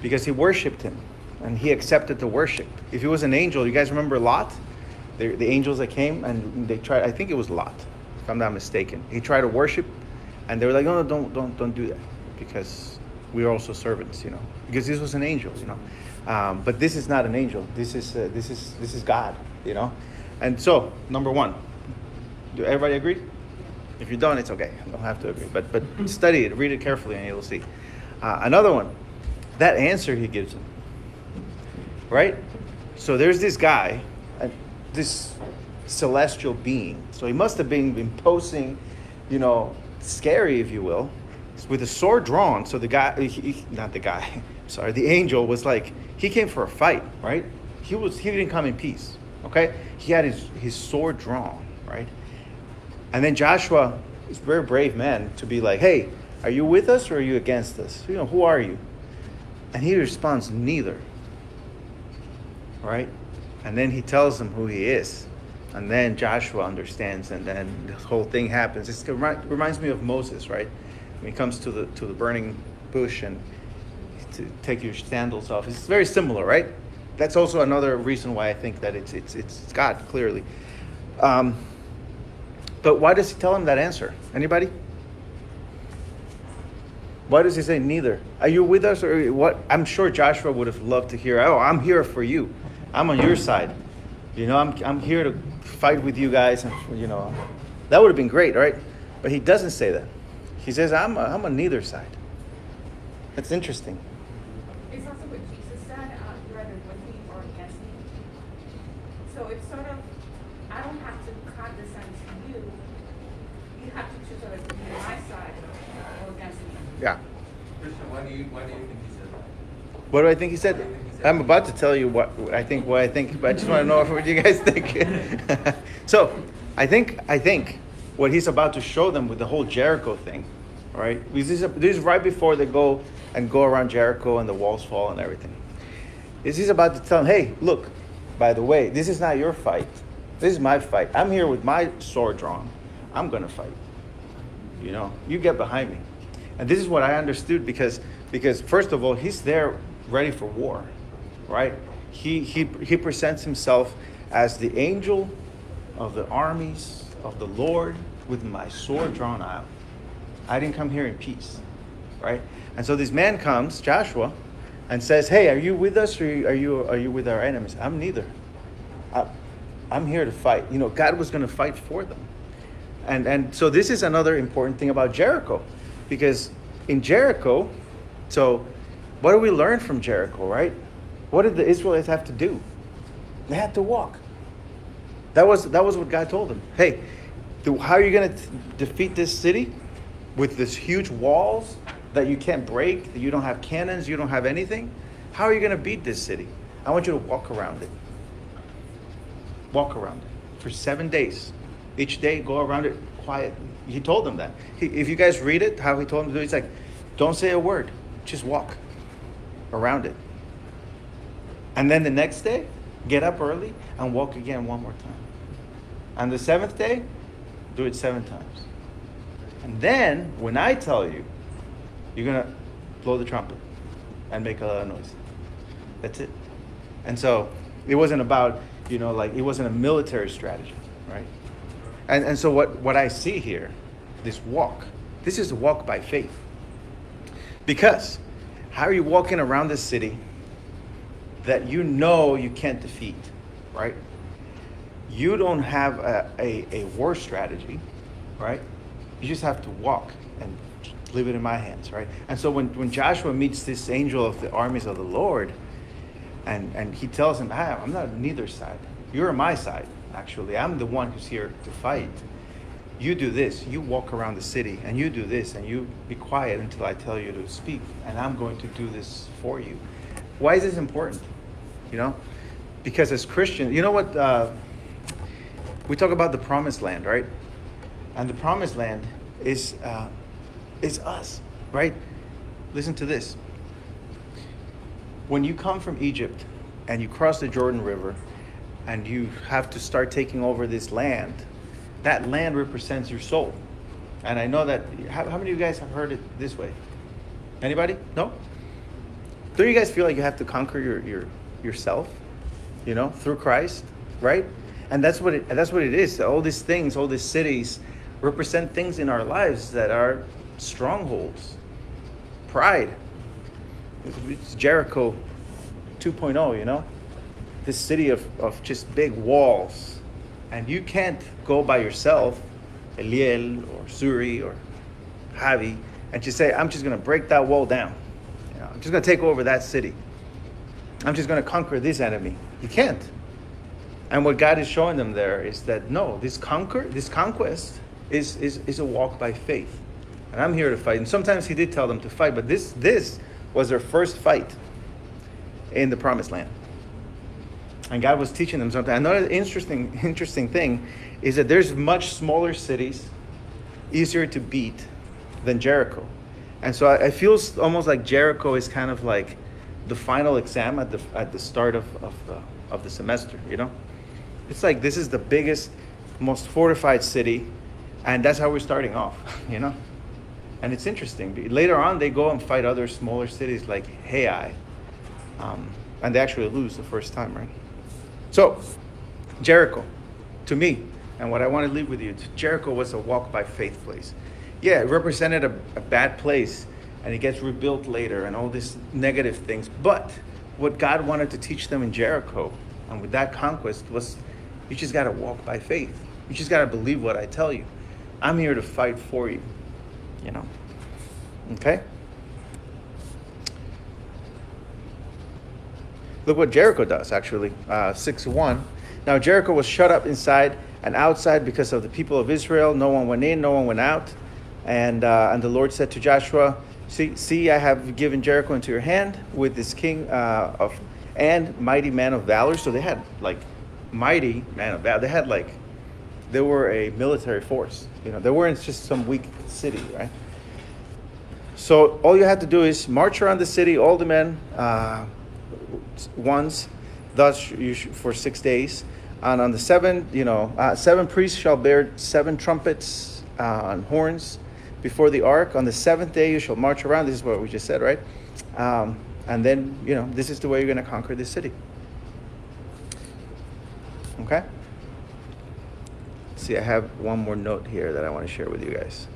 Because he worshipped him, and he accepted the worship. If he was an angel, you guys remember Lot? The angels that came, and they tried, I think it was Lot, if I'm not mistaken. He tried to worship, and they were like, "No, don't do that, because we are also servants, you know." Because this was an angel, you know. But this is not an angel. This is God, you know. And so, number one, do everybody agree? If you don't, it's okay. You don't have to agree. But study it, read it carefully, and you'll see. Another one, that answer he gives him, right? So there's this guy, this celestial being. So he must have been imposing, you know, scary, if you will, with a sword drawn. So the guy, the angel was like, he came for a fight, right? He didn't come in peace, okay? He had his sword drawn, right? And then Joshua is a very brave man to be like, "Hey, are you with us or are you against us? You know, who are you?" And he responds, "Neither." Right? And then he tells them who he is. And then Joshua understands, and then this whole thing happens. It reminds me of Moses, right? When he comes to the burning bush and to take your sandals off. It's very similar, right? That's also another reason why I think that it's God, clearly. But why does he tell him that answer? Anybody? Why does he say neither? Are you with us or what? I'm sure Joshua would have loved to hear, "Oh, I'm here for you. I'm on your side. You know, I'm here to fight with you guys." And, you know, that would have been great, right? But he doesn't say that. He says, I'm on neither side. That's interesting. It's also what Jesus said, you're either with me or against me. So it's sort of, I don't have to condescend to you. You have to choose whether to be on my side or against me. Yeah. Christian, why do you think he said that? What do I think he said? I'm about to tell you what I think, but I just want to know what you guys think. So, I think what he's about to show them with the whole Jericho thing, right? This is right before they go around Jericho and the walls fall and everything. He's about to tell them, "Hey, look, by the way, this is not your fight. This is my fight. I'm here with my sword drawn. I'm going to fight. You know, you get behind me." And this is what I understood because first of all, he's there ready for war, right? He presents himself as the angel of the armies of the Lord with my sword drawn out. I didn't come here in peace, right? And so this man comes, Joshua, and says, "Hey, are you with us or are you with our enemies?" "I'm neither. I'm here to fight." You know, God was going to fight for them. And so this is another important thing about Jericho, because in Jericho, so what do we learn from Jericho, right? What did the Israelites have to do? They had to walk. That was what God told them. "Hey, how are you going to defeat this city with this huge walls that you can't break, that you don't have cannons, you don't have anything? How are you going to beat this city? I want you to walk around it. Walk around it for 7 days. Each day, go around it quietly." He told them that. If you guys read it, how he told them to do it, he's like, "Don't say a word. Just walk around it. And then the next day, get up early and walk again one more time. On the seventh day, do it 7 times. And then, when I tell you, you're going to blow the trumpet and make a lot of noise. That's it. And so, it wasn't about, like, it wasn't a military strategy, right? And so what I see here, this walk, this is a walk by faith. Because how are you walking around this city that you can't defeat, right? You don't have a war strategy, right? You just have to walk and leave it in my hands, right? And so when Joshua meets this angel of the armies of the Lord, and he tells him, I'm not on neither side. You're on my side, actually. I'm the one who's here to fight. You do this. You walk around the city, and you do this, and you be quiet until I tell you to speak, and I'm going to do this for you. Why is this important? Because as Christians, you know what? We talk about the promised land, right? And the promised land is us, right? Listen to this. When you come from Egypt and you cross the Jordan River and you have to start taking over this land, that land represents your soul. And I know that, how many of you guys have heard it this way? Anybody? No? Don't you guys feel like you have to conquer yourself, through Christ, right? And that's what it is. All these things, all these cities represent things in our lives that are strongholds. Pride. It's Jericho 2.0, This city of just big walls. And you can't go by yourself, Eliel or Suri or Javi, and just say, I'm just going to break that wall down. I'm just going to take over that city. I'm just going to conquer this enemy. You can't. And what God is showing them there is that, no, this conquest is a walk by faith. And I'm here to fight. And sometimes he did tell them to fight, but this was their first fight in the promised land. And God was teaching them something. Another interesting thing is that there's much smaller cities, easier to beat than Jericho. And so I feel almost like Jericho is kind of like the final exam at the start of the semester, It's like this is the biggest, most fortified city, and that's how we're starting off, And it's interesting. Later on, they go and fight other smaller cities like Hai, and they actually lose the first time, right? So, Jericho, to me, and what I want to leave with you, Jericho was a walk by faith place. Yeah, it represented a bad place, and it gets rebuilt later, and all these negative things. But what God wanted to teach them in Jericho, and with that conquest, was you just got to walk by faith. You just got to believe what I tell you. I'm here to fight for you, Okay? Look what Jericho does, actually. 6:1. Now Jericho was shut up inside and outside because of the people of Israel. No one went in, no one went out. And the Lord said to Joshua, See, I have given Jericho into your hand with this king and mighty man of valor. So they had mighty man of valor. They were a military force. They weren't just some weak city, right? So all you have to do is march around the city, all the men, thus for 6 days. And on the 7 priests shall bear 7 trumpets on horns before the ark. On the 7th day you shall march around. This is what we just said, right? And then, this is the way you're going to conquer this city. Okay? See, I have one more note here that I want to share with you guys.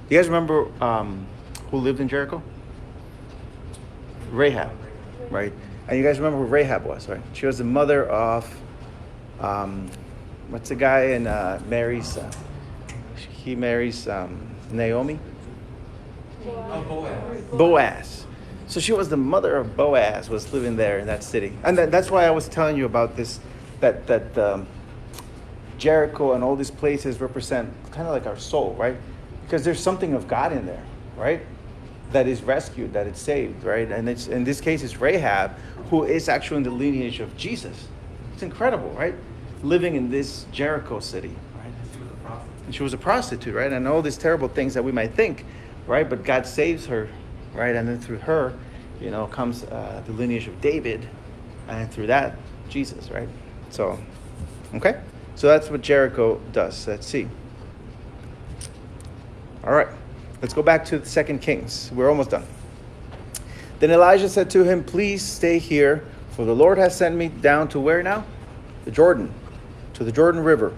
You guys remember who lived in Jericho? Rahab, right? And you guys remember who Rahab was, right? She was the mother of, what's the guy in Mary's, he marries Naomi? Boaz. So she was the mother of Boaz, was living there in that city. And that's why I was telling you about this, that Jericho and all these places represent kind of like our soul, right? Because there's something of God in there, right? That is rescued, that is saved, right? And it's in this case, it's Rahab, who is actually in the lineage of Jesus. It's incredible, right? Living in this Jericho city, right? And she was a prostitute, right? And all these terrible things that we might think, right? But God saves her, right? And then through her, comes the lineage of David, and through that, Jesus, right? So, okay? So that's what Jericho does. Let's see. All right. Let's go back to the 2 Kings. We're almost done. Then Elijah said to him, please stay here, for the Lord has sent me down to where now? The Jordan, to the Jordan River.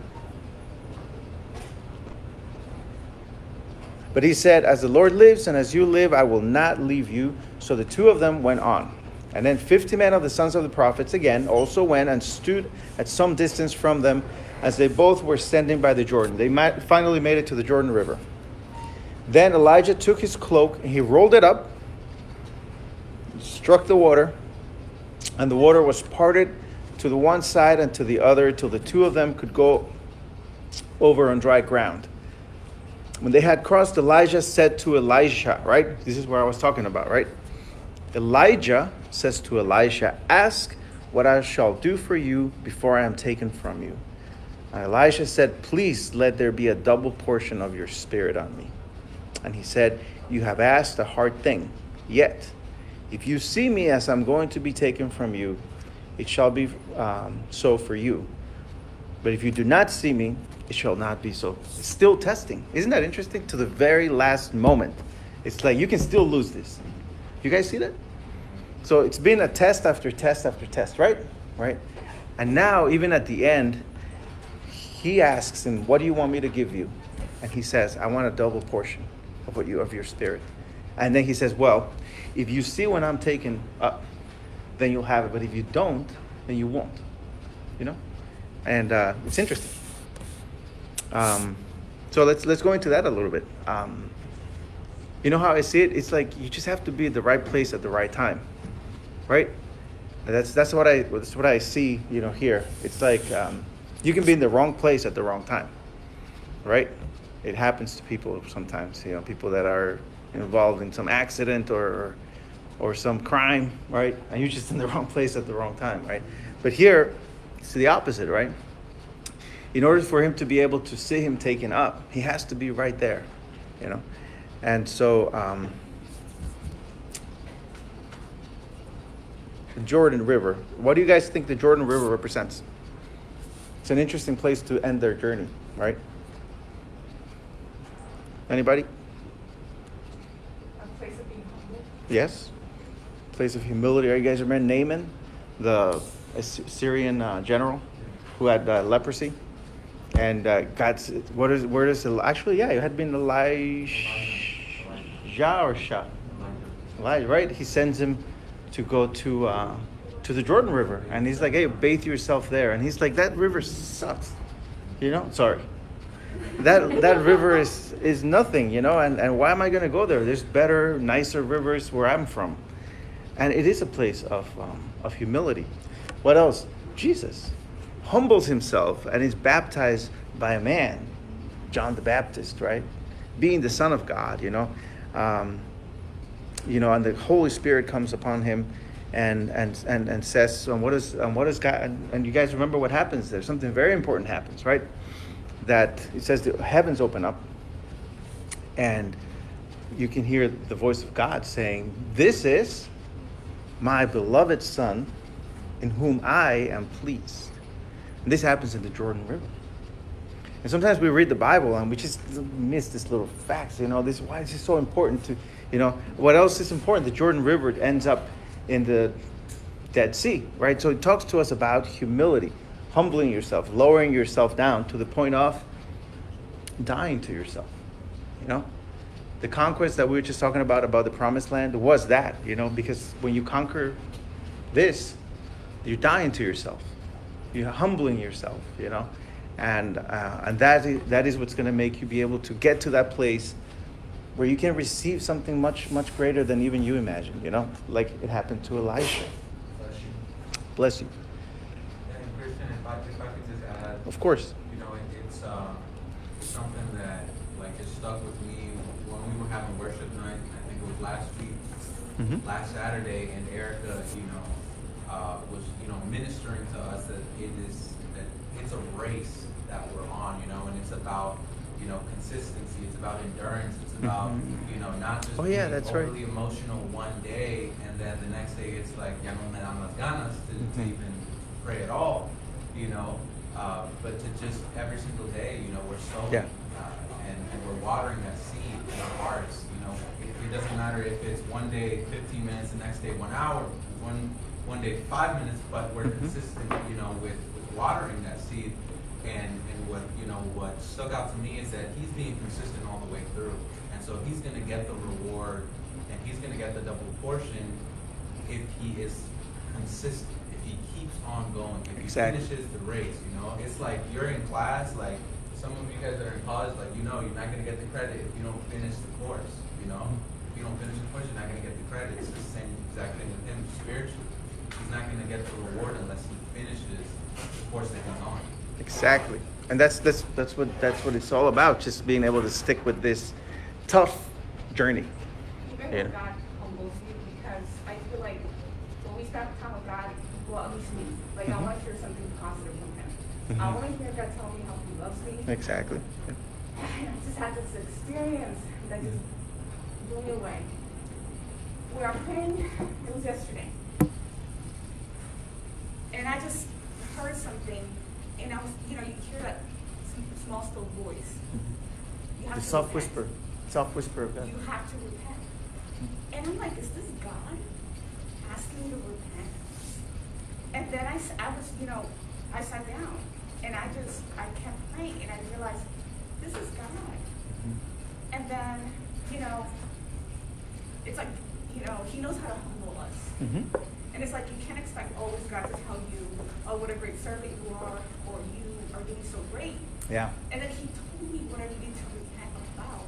But he said, as the Lord lives and as you live, I will not leave you. So the two of them went on. And then 50 men of the sons of the prophets again also went and stood at some distance from them as they both were standing by the Jordan. They finally made it to the Jordan River. Then Elijah took his cloak and he rolled it up, struck the water, and the water was parted to the one side and to the other till the two of them could go over on dry ground. When they had crossed, Elijah said to Elisha, right? This is where I was talking about, right? Elijah says to Elisha, ask what I shall do for you before I am taken from you. And Elisha said, please let there be a double portion of your spirit on me. And he said, you have asked a hard thing. Yet, if you see me as I'm going to be taken from you, it shall be so for you. But if you do not see me, it shall not be so. It's still testing. Isn't that interesting? To the very last moment. It's like you can still lose this. You guys see that? So it's been a test after test after test, right? Right? And now, even at the end, he asks him, what do you want me to give you? And he says, I want a double portion of your spirit. And then he says, well, if you see when I'm taken up, then you'll have it. But if you don't, then you won't. You know? And it's interesting. So let's go into that a little bit. You know how I see it? It's like you just have to be at the right place at the right time, right? And that's what I see. You know, here it's like you can be in the wrong place at the wrong time, right? It happens to people sometimes. You know, people that are involved in some accident or some crime, right? And you're just in the wrong place at the wrong time, right? But here, it's the opposite, right? In order for him to be able to see him taken up, he has to be right there, you know? And so, the Jordan River. What do you guys think the Jordan River represents? It's an interesting place to end their journey, right? Anybody? A place of being humble. Yes? Place of humility. Are you guys remember Naaman, the Syrian general who had leprosy? And God's, where does it, actually, yeah, it had been Elijah or Shah. Elijah, right? He sends him to go to the Jordan River. And he's like, hey, bathe yourself there. And he's like, that river sucks. You know? Sorry. That river is nothing, you know? And why am I going to go there? There's better, nicer rivers where I'm from. And it is a place of humility. What else? Jesus humbles himself and is baptized by a man, John the Baptist, right? Being the Son of God, you know, and the Holy Spirit comes upon him, and says, what is God? And you guys remember what happens there? Something very important happens, right? That it says the heavens open up, and you can hear the voice of God saying, "This is my beloved Son, in whom I am pleased." And this happens in the Jordan River. And sometimes we read the Bible and we just miss this little facts, you know, why is this so important to, you know, what else is important? The Jordan River ends up in the Dead Sea, right? So it talks to us about humility, humbling yourself, lowering yourself down to the point of dying to yourself, you know? The conquest that we were just talking about the promised land was that, you know, because when you conquer this, you're dying to yourself. You're humbling yourself, you know, and that is what's going to make you be able to get to that place where you can receive something much, much greater than even you imagine, you know, like it happened to Elisha. Bless you. And Christian, if I could just add, Of course. you know, it's something that like just stuck with me when we were having worship night. I think it was last week, last Saturday, and Erica, was ministering to us that it's a race that we're on, you know, and it's about consistency. It's about endurance. It's about not just being overly emotional one day and then the next day it's like ya no me dan las ganas to even pray at all, you know. But to just every single day, we're sowing, Yeah. and we're watering that seed in our hearts. It doesn't matter if it's one day 15 minutes, the next day 1 hour, one day 5 minutes, but we're consistent, with watering that seed. And what stuck out to me is that he's being consistent all the way through, and so he's going to get the reward, and he's going to get the double portion if he is consistent, if he keeps on going, if he finishes the race. It's like you're in class, like some of you guys that are in college, like you're not going to get the credit if you don't finish the course. If you don't finish the course, you're not going to get the credit. It's the same exact thing with him spiritually. He's not going to get the reward unless he finishes the course that he's on. Exactly. And that's what it's all about, just being able to stick with this tough journey. Even when God humbles you, because I feel like when we spend time with God, well, at least me, like I want to hear something positive from him. I want to hear God tell me how he loves me. Exactly. And I just had this experience that just blew me away. We were praying, it was yesterday. And I just heard something, and I was, you hear that small, still voice. You have The to soft repent. whisper of God. You have to repent. And I'm like, is this God asking me to repent? And then I was, I sat down, and I kept praying, and I realized, this is God. And then, it's like, he knows how to humble us. And it's like, you can't expect always God to tell you, oh, what a great servant you are, or you are doing so great. Yeah. And then he told me what I needed to repent about.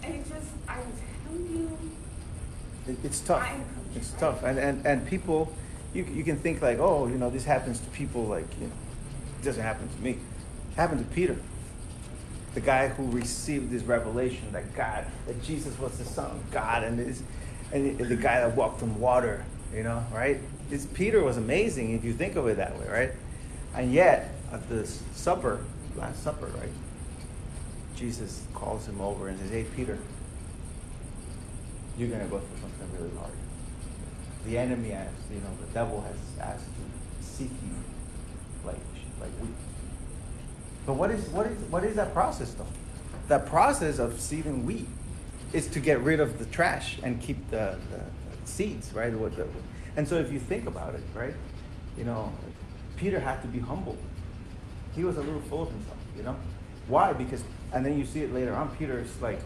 And I was telling you, It's tough. It's tough. And people, you can think like, oh, this happens to people like, it doesn't happen to me. It happened to Peter. The guy who received this revelation that Jesus was the Son of God, and the guy that walked on water, right? Peter was amazing if you think of it that way, right? And yet, at the Last Supper, right? Jesus calls him over and says, hey, Peter, you're going to go through something really hard. The enemy has, the devil has asked to seek you like wheat. But what is that process though? That process of seeding wheat is to get rid of the trash and keep the seeds, right? And so if you think about it, right? Peter had to be humble. He was a little full of himself, Why? Because, and then you see it later on, Peter is like,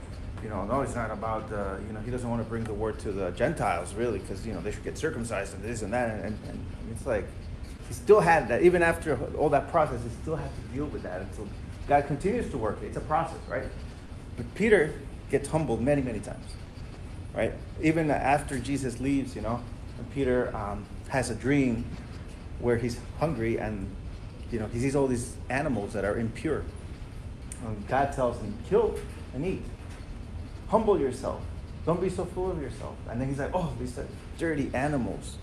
no, it's not about, he doesn't want to bring the word to the Gentiles, really, because, they should get circumcised and this and that. And it's like, he still had that, even after all that process, he still had to deal with that until God continues to work. It's a process, right? But Peter gets humbled many, many times, right? Even after Jesus leaves, Peter has a dream where he's hungry and, he sees all these animals that are impure. And God tells him, kill and eat. Humble yourself. Don't be so full of yourself. And then he's like, oh, these are dirty animals.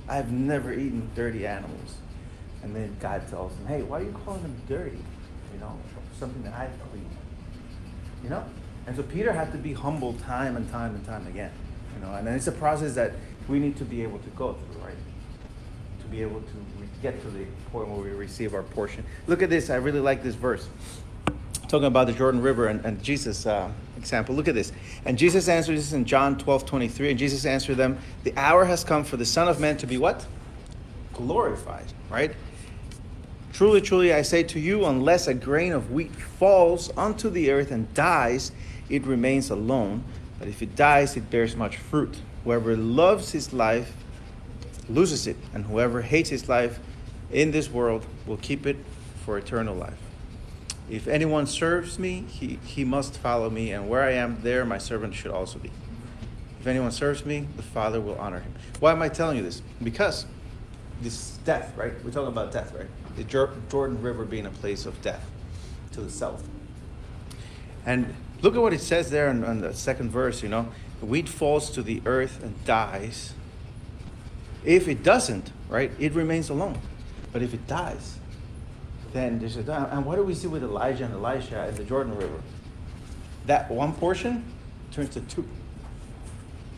I've never eaten dirty animals. And then God tells him, hey, why are you calling them dirty? Something that I've cleaned. And so Peter had to be humble time and time and time again. And then it's a process that we need to be able to go through, right? To be able to get to the point where we receive our portion. Look at this. I really like this verse. Talking about the Jordan River and Jesus example. Look at this. And Jesus answered, this is in John 12:23. And Jesus answered them, the hour has come for the Son of Man to be what? Glorified, right? Truly, truly, I say to you, unless a grain of wheat falls onto the earth and dies, it remains alone. But if it dies, it bears much fruit. Whoever loves his life loses it. And whoever hates his life in this world will keep it for eternal life. If anyone serves me, he must follow me, and where I am, there my servant should also be. If anyone serves me, the Father will honor him. Why am I telling you this? Because this is death, right? We're talking about death, right? The Jordan River being a place of death to the south. And look at what it says there on the second verse, the wheat falls to the earth and dies. If it doesn't, right, it remains alone. But if it dies, then there's a die. And what do we see with Elijah and Elisha in the Jordan River? That one portion turns to two.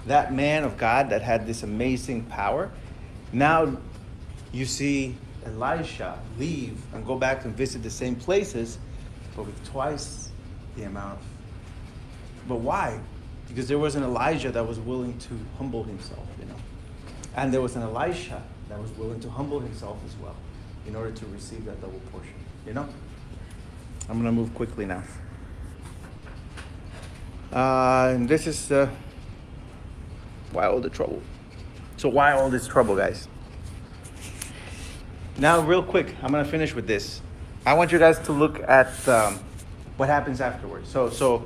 That man of God that had this amazing power, now you see Elisha leave and go back and visit the same places, but with twice the amount. But why? Because there was an Elijah that was willing to humble himself, and there was an Elisha that was willing to humble himself as well in order to receive that double portion, I'm going to move quickly now. And this is why all the trouble. So why all this trouble, guys? Now, real quick, I'm going to finish with this. I want you guys to look at what happens afterwards. So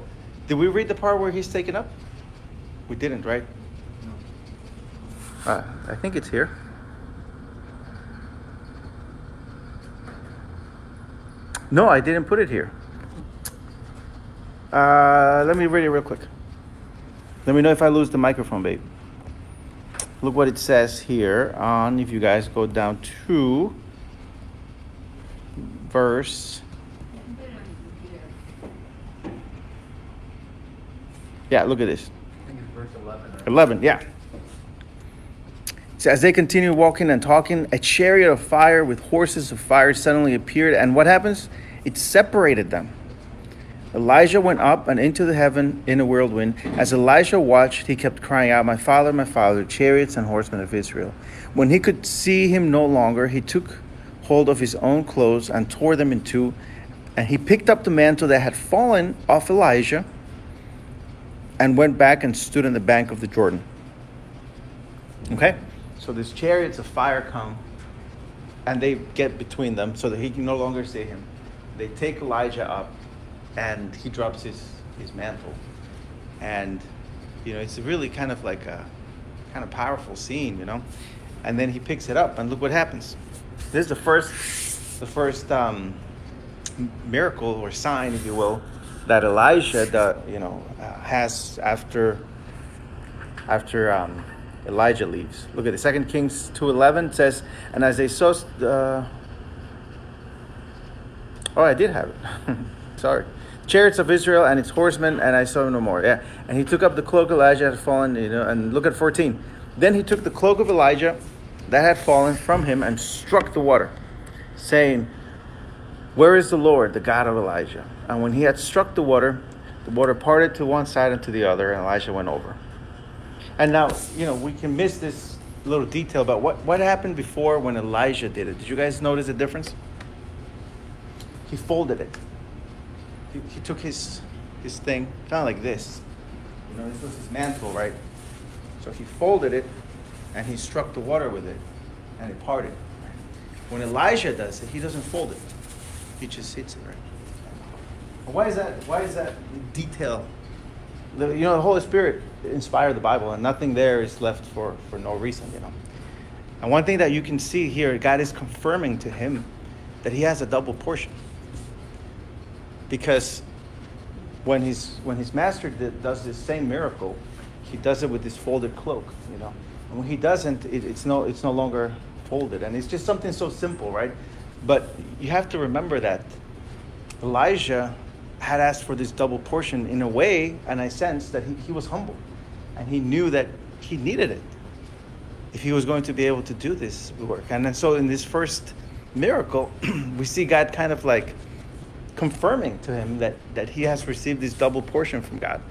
did we read the part where he's taken up? We didn't, right? No. I think it's here. No, I didn't put it here. Let me read it real quick. Let me know if I lose the microphone, babe. Look what it says here on, if you guys go down to verse. Yeah, look at this. I think it's verse 11. Right? 11, yeah. So as they continued walking and talking, a chariot of fire with horses of fire suddenly appeared. And what happens? It separated them. Elijah went up and into the heaven in a whirlwind. As Elijah watched, he kept crying out, my father, chariots and horsemen of Israel. When he could see him no longer, he took hold of his own clothes and tore them in two. And he picked up the mantle that had fallen off Elijah and went back and stood on the bank of the Jordan. Okay? So these chariots of fire come and they get between them so that he can no longer see him. They take Elijah up and he drops his mantle. And, it's really kind of like a kind of powerful scene, And then he picks it up and look what happens. This is the first miracle or sign, if you will, that Elijah, has after Elijah leaves. Look at it. 2 Kings 2:11 says, and as they saw, I did have it. Sorry. Chariots of Israel and its horsemen, and I saw no more. Yeah. And he took up the cloak Elijah had fallen, and look at 14. Then he took the cloak of Elijah that had fallen from him and struck the water, saying, where is the Lord, the God of Elijah? And when he had struck the water parted to one side and to the other, and Elijah went over. And now, we can miss this little detail about what happened before when Elijah did it. Did you guys notice the difference? He folded it. He took his thing, kind of like this. This was his mantle, right? So he folded it, and he struck the water with it, and it parted. When Elijah does it, he doesn't fold it. He just hits it, right? Why is that? Why is that detail? The Holy Spirit inspired the Bible, and nothing there is left for no reason, And one thing that you can see here, God is confirming to him that he has a double portion. Because when his master does this same miracle, he does it with this folded cloak, And when he doesn't, it's no longer folded, and it's just something so simple, right? But you have to remember that Elijah had asked for this double portion in a way, and I sense that he was humble, and he knew that he needed it if he was going to be able to do this work. And then so in this first miracle, we see God kind of like confirming to him that he has received this double portion from God.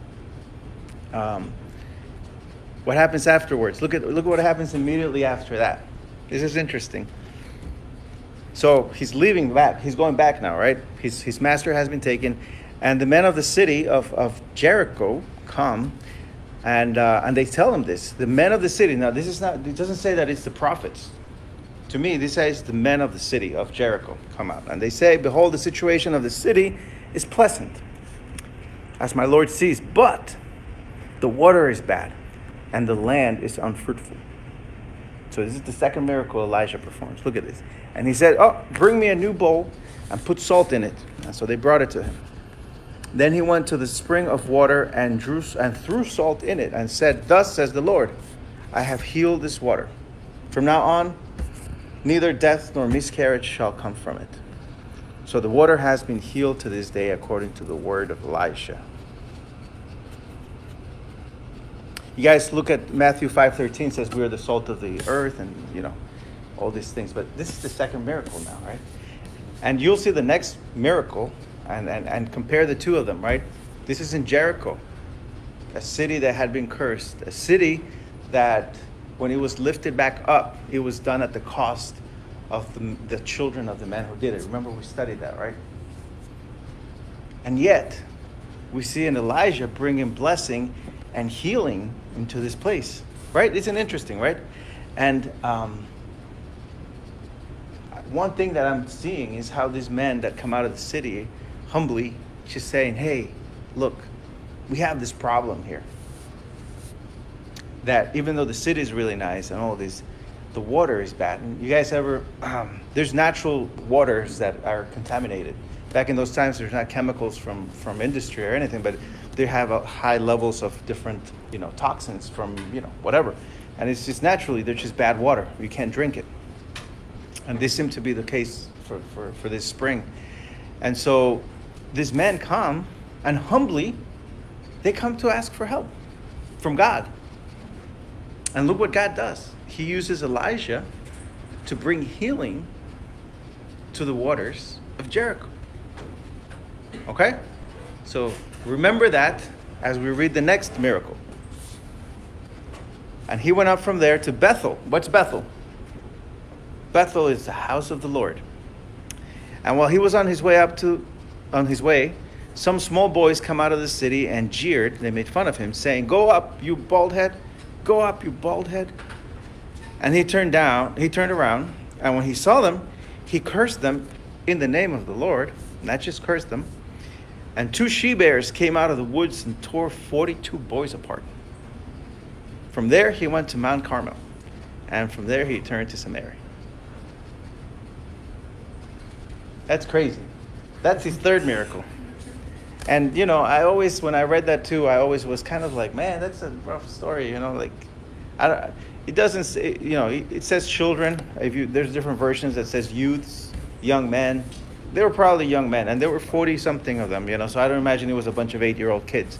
What happens afterwards? Look at what happens immediately after that. This is interesting. So he's leaving back. He's going back now, right? His master has been taken, and the men of the city of Jericho come, and they tell him this. The men of the city. Now this is not. It doesn't say that it's the prophets. To me, this says the men of the city of Jericho come out, and they say, "Behold, the situation of the city is pleasant, as my Lord sees, but the water is bad, and the land is unfruitful." So this is the second miracle Elijah performs. Look at this. And he said, bring me a new bowl and put salt in it. And so they brought it to him. Then he went to the spring of water and threw salt in it and said, thus says the Lord, I have healed this water. From now on, neither death nor miscarriage shall come from it. So the water has been healed to this day according to the word of Elisha. You guys look at Matthew 5:13, says we are the salt of the earth, and all these things. But this is the second miracle now, right? And you'll see the next miracle and compare the two of them, right? This is in Jericho, a city that had been cursed, a city that when it was lifted back up, it was done at the cost of the children of the men who did it. Remember, we studied that, right? And yet, we see in Elijah bringing blessing and healing into this place, right? Isn't interesting, right? And one thing that I'm seeing is how these men that come out of the city humbly just saying, hey, look, we have this problem here. That even though the city is really nice and all this, the water is bad. And you guys ever, there's natural waters that are contaminated. Back in those times, there's not chemicals from industry or anything, but they have high levels of different, toxins from, whatever. And it's just naturally, they're just bad water. You can't drink it. And this seemed to be the case for this spring. And so these men come and humbly, they come to ask for help from God. And look what God does. He uses Elijah to bring healing to the waters of Jericho. Okay? So remember that as we read the next miracle. And he went up from there to Bethel. What's Bethel? Bethel is the house of the Lord. And while he was on his way, some small boys come out of the city and jeered. They made fun of him, saying, "Go up, you bald head. Go up, you bald head." And he turned around, and when he saw them, he cursed them in the name of the Lord. Not just cursed them. And 2 she-bears came out of the woods and tore 42 boys apart. From there, he went to Mount Carmel. And from there, he turned to Samaria. That's crazy. That's his third miracle. And, I always, when I read that too, I always was kind of like, man, that's a rough story, it doesn't say, it says children. There's different versions that says youths, young men. They were probably young men, and there were 40-something of them, so I don't imagine it was a bunch of 8-year-old kids.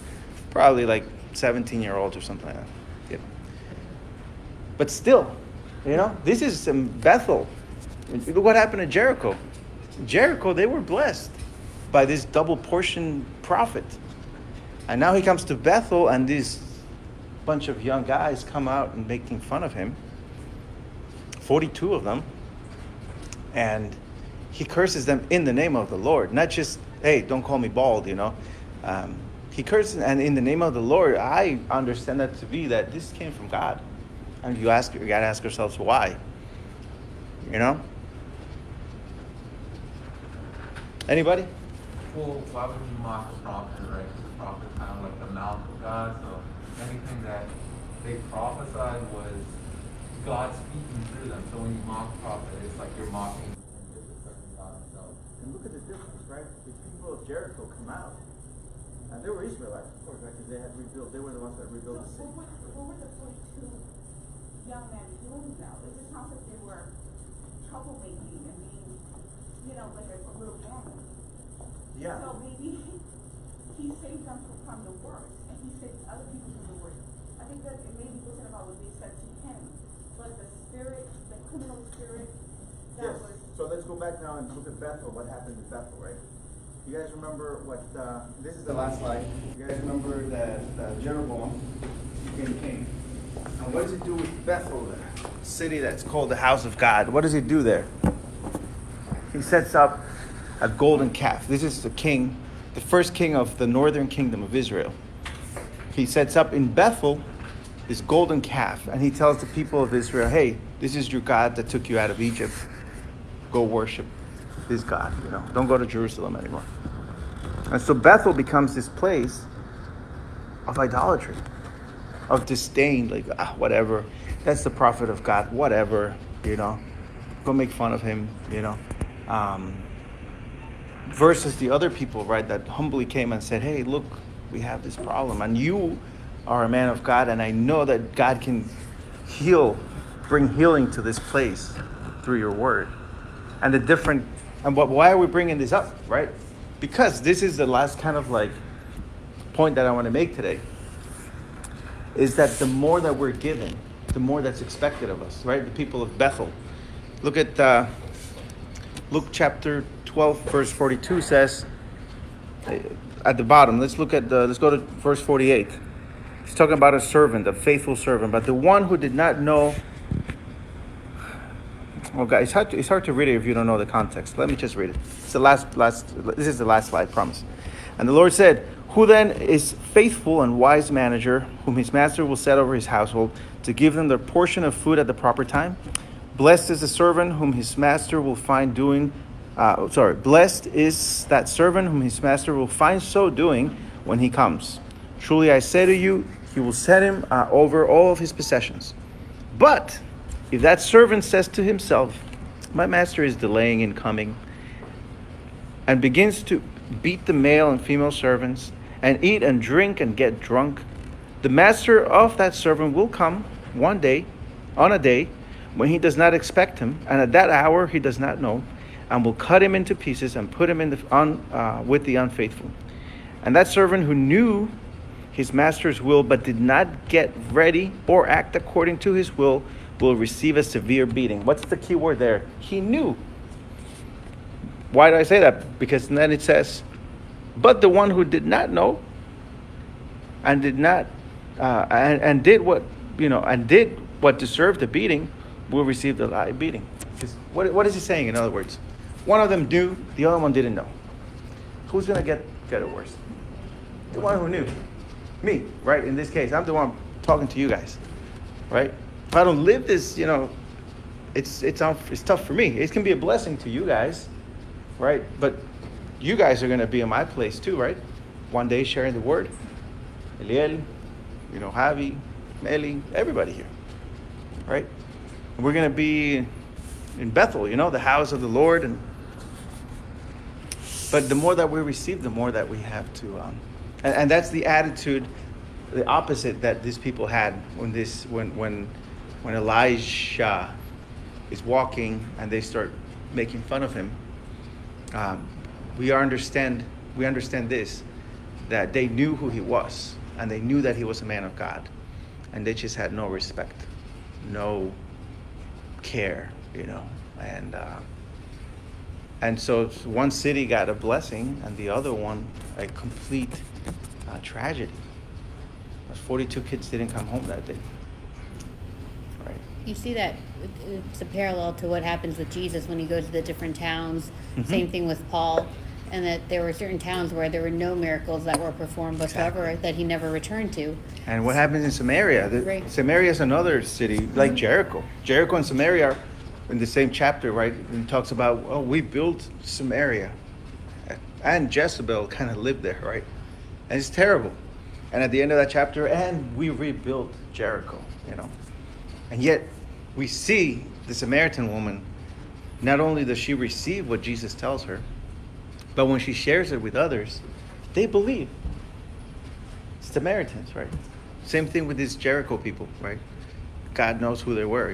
Probably like 17-year-olds or something like that, But still, this is in Bethel. Look what happened to Jericho. Jericho, they were blessed by this double portion prophet. And now he comes to Bethel, and this bunch of young guys come out and making fun of him. 42 of them. And he curses them in the name of the Lord. Not just, hey, don't call me bald, He curses, and in the name of the Lord, I understand that to be that this came from God. And you got to ask yourselves why. Anybody? Well, why would you mock the prophet, right? Because the prophet is kind of like the mouth of God, so anything that they prophesied was God speaking through them. So when you mock the prophet, it's like you're mocking and disrespecting God himself. And look at the difference, right? The people of Jericho come out. And they were Israelites, of course, right? Because they had rebuilt. They were the ones that rebuilt the city. What were the 42 young men doing now? It just sounds like they were troublemaking and being, like a little gang. Yeah. So maybe he saved them from the worst, and he saved other people from the worst. I think that it maybe wasn't about what they said to him, but the spirit, the criminal spirit that Yes. was. So let's go back now and look at Bethel. What happened in Bethel, right? You guys remember what? This is the last slide. You guys remember that Jeroboam became king. And what does he do with Bethel, the city that's called the house of God? What does he do there? He sets up a golden calf. This is the king, the first king of the northern kingdom of Israel. He sets up in Bethel this golden calf, and he tells the people of Israel, hey, this is your God that took you out of Egypt. Go worship this God, Don't go to Jerusalem anymore. And so Bethel becomes this place of idolatry, of disdain, like, whatever. That's the prophet of God, whatever, Go make fun of him, Versus the other people, right, that humbly came and said, hey, look, we have this problem. And you are a man of God, and I know that God can bring healing to this place through your word. And why are we bringing this up, right? Because this is the last kind of point that I want to make today. Is that the more that we're given, the more that's expected of us, right? The people of Bethel, Look at Luke chapter 12, verse 42 says, at the bottom, let's go to verse 48. He's talking about a servant, a faithful servant, but the one who did not know. Well, guys, it's hard to read it if you don't know the context. Let me just read it. It's the last. This is the last slide, promise. And the Lord said, "Who then is faithful and wise manager, whom his master will set over his household, to give them their portion of food at the proper time? Blessed is the servant whom his master will find doing. Blessed is that servant whom his master will find so doing when he comes. Truly I say to you, he will set him over all of his possessions. But if that servant says to himself, my master is delaying in coming, and begins to beat the male and female servants, and eat and drink and get drunk, the master of that servant will come on a day when he does not expect him, and at that hour he does not know, and will cut him into pieces and put him with the unfaithful. And that servant who knew his master's will but did not get ready or act according to his will receive a severe beating." What's the key word there? He knew. Why do I say that? Because then it says, but the one who did not know and did not and did what deserved the beating will receive the light beating. Because what is he saying? In other words, one of them knew, the other one didn't know. Who's gonna get it worse? The one who knew. Me, right? In this case, I'm the one talking to you guys, right? If I don't live this, it's tough for me. It can be a blessing to you guys, right? But you guys are gonna be in my place too, right? One day sharing the word. Eliel, Javi, Meli, everybody here, right? And we're gonna be in Bethel, the house of the Lord, but the more that we receive, the more that we have to, and that's the attitude, the opposite that these people had when Elijah is walking and they start making fun of him. We understand this, that they knew who he was, and they knew that he was a man of God, and they just had no respect, no care, and so one city got a blessing and the other one a complete tragedy. 42 kids didn't come home that day. Right. You see that it's a parallel to what happens with Jesus when he goes to the different towns. Mm-hmm. Same thing with Paul, and that there were certain towns where there were no miracles that were performed whatsoever, Exactly. that he never returned to. And what happens in Samaria? Right. Samaria is another city like Jericho. Jericho and Samaria are in the same chapter, right? And it talks about, we built Samaria. And Jezebel kind of lived there, right? And it's terrible. And at the end of that chapter, and we rebuilt Jericho, And yet we see the Samaritan woman, not only does she receive what Jesus tells her, but when she shares it with others, they believe. Samaritans, right? Same thing with these Jericho people, right? God knows who they were,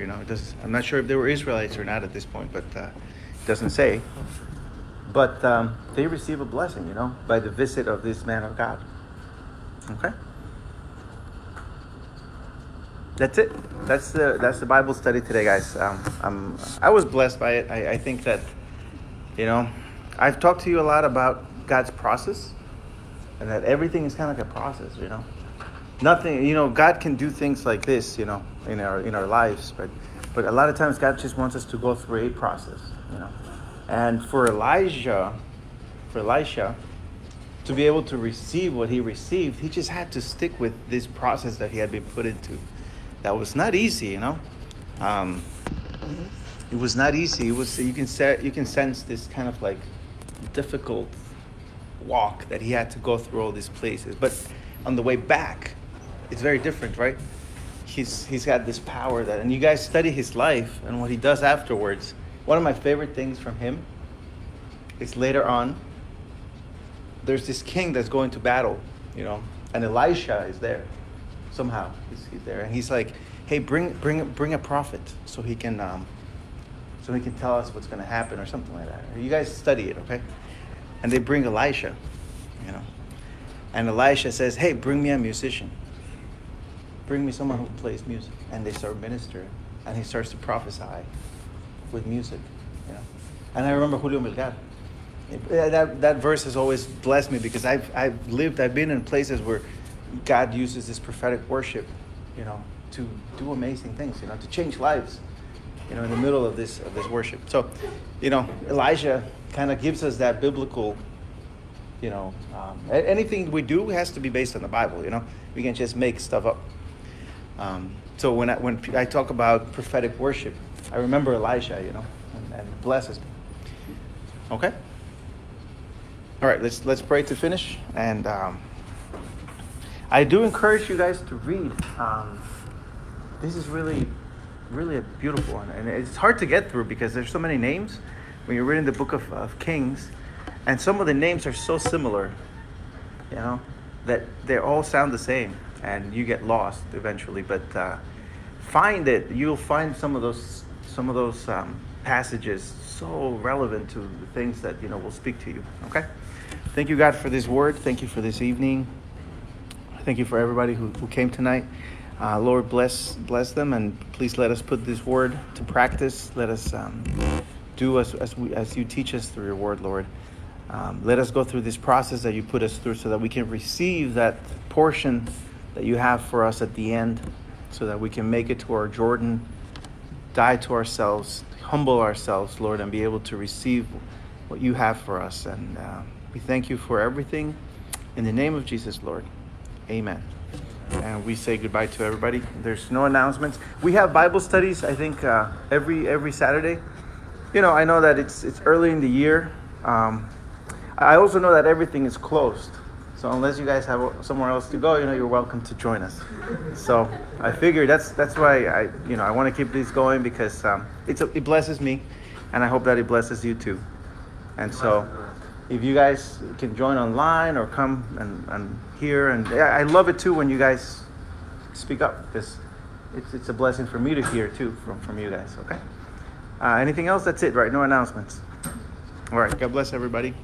I'm not sure if they were Israelites or not at this point, but it doesn't say. But they receive a blessing, by the visit of this man of God. Okay? That's it. That's the Bible study today, guys. I was blessed by it. I think that, I've talked to you a lot about God's process, and that everything is kind of like a process, Nothing, God can do things like this, in our lives, but a lot of times God just wants us to go through a process, And for Elisha to be able to receive what he received, he just had to stick with this process that he had been put into. That was not easy, It was not easy. It was, you can sense this kind of like difficult walk that he had to go through all these places. But on the way back, it's very different, right? He's got this power and you guys study his life and what he does afterwards. One of my favorite things from him is later on, there's this king that's going to battle, and Elisha is there. Somehow he's there, and he's like, "Hey, bring a prophet so he can tell us what's going to happen," or something like that. You guys study it, okay? And they bring Elisha, and Elisha says, "Hey, bring me a musician. Bring me someone who plays music." And they start ministering, and he starts to prophesy, with music. You know? And I remember Julio Melgar. That verse has always blessed me because I've been in places where God uses this prophetic worship, you know, to do amazing things, you know, to change lives, you know, in the middle of this worship. So, you know, Elijah kind of gives us that biblical, you know, anything we do has to be based on the Bible, you know. We can't just make stuff up. So when I talk about prophetic worship, I remember Elijah, you know, and it blesses me. Okay? All right, let's pray to finish. And I do encourage you guys to read. This is really, really a beautiful one. And it's hard to get through because there's so many names when you're reading the book of Kings. And some of the names are so similar, you know, that they all sound the same. And you get lost eventually. But find it. You'll find some of those passages so relevant to the things that, you know, will speak to you. Okay? Thank you, God, for this word. Thank you for this evening. Thank you for everybody who came tonight. Lord, bless them, and please let us put this word to practice. Let us do as you teach us through your word, Lord. Let us go through this process that you put us through so that we can receive that portion that you have for us at the end, so that we can make it to our Jordan, die to ourselves, humble ourselves, Lord, and be able to receive what you have for us. And we thank you for everything. In the name of Jesus, Lord. Amen. And we say goodbye to everybody. There's no announcements. We have Bible studies, I think, every Saturday. You know, I know that it's early in the year. I also know that everything is closed. So unless you guys have somewhere else to go, you know, you're welcome to join us. So I figured that's why I want to keep these going, because it blesses me, and I hope that it blesses you too. And so if you guys can join online or come and hear, and I love it too when you guys speak up, because it's a blessing for me to hear too from you guys. Okay. Anything else? That's it, right? No announcements. All right. God bless everybody.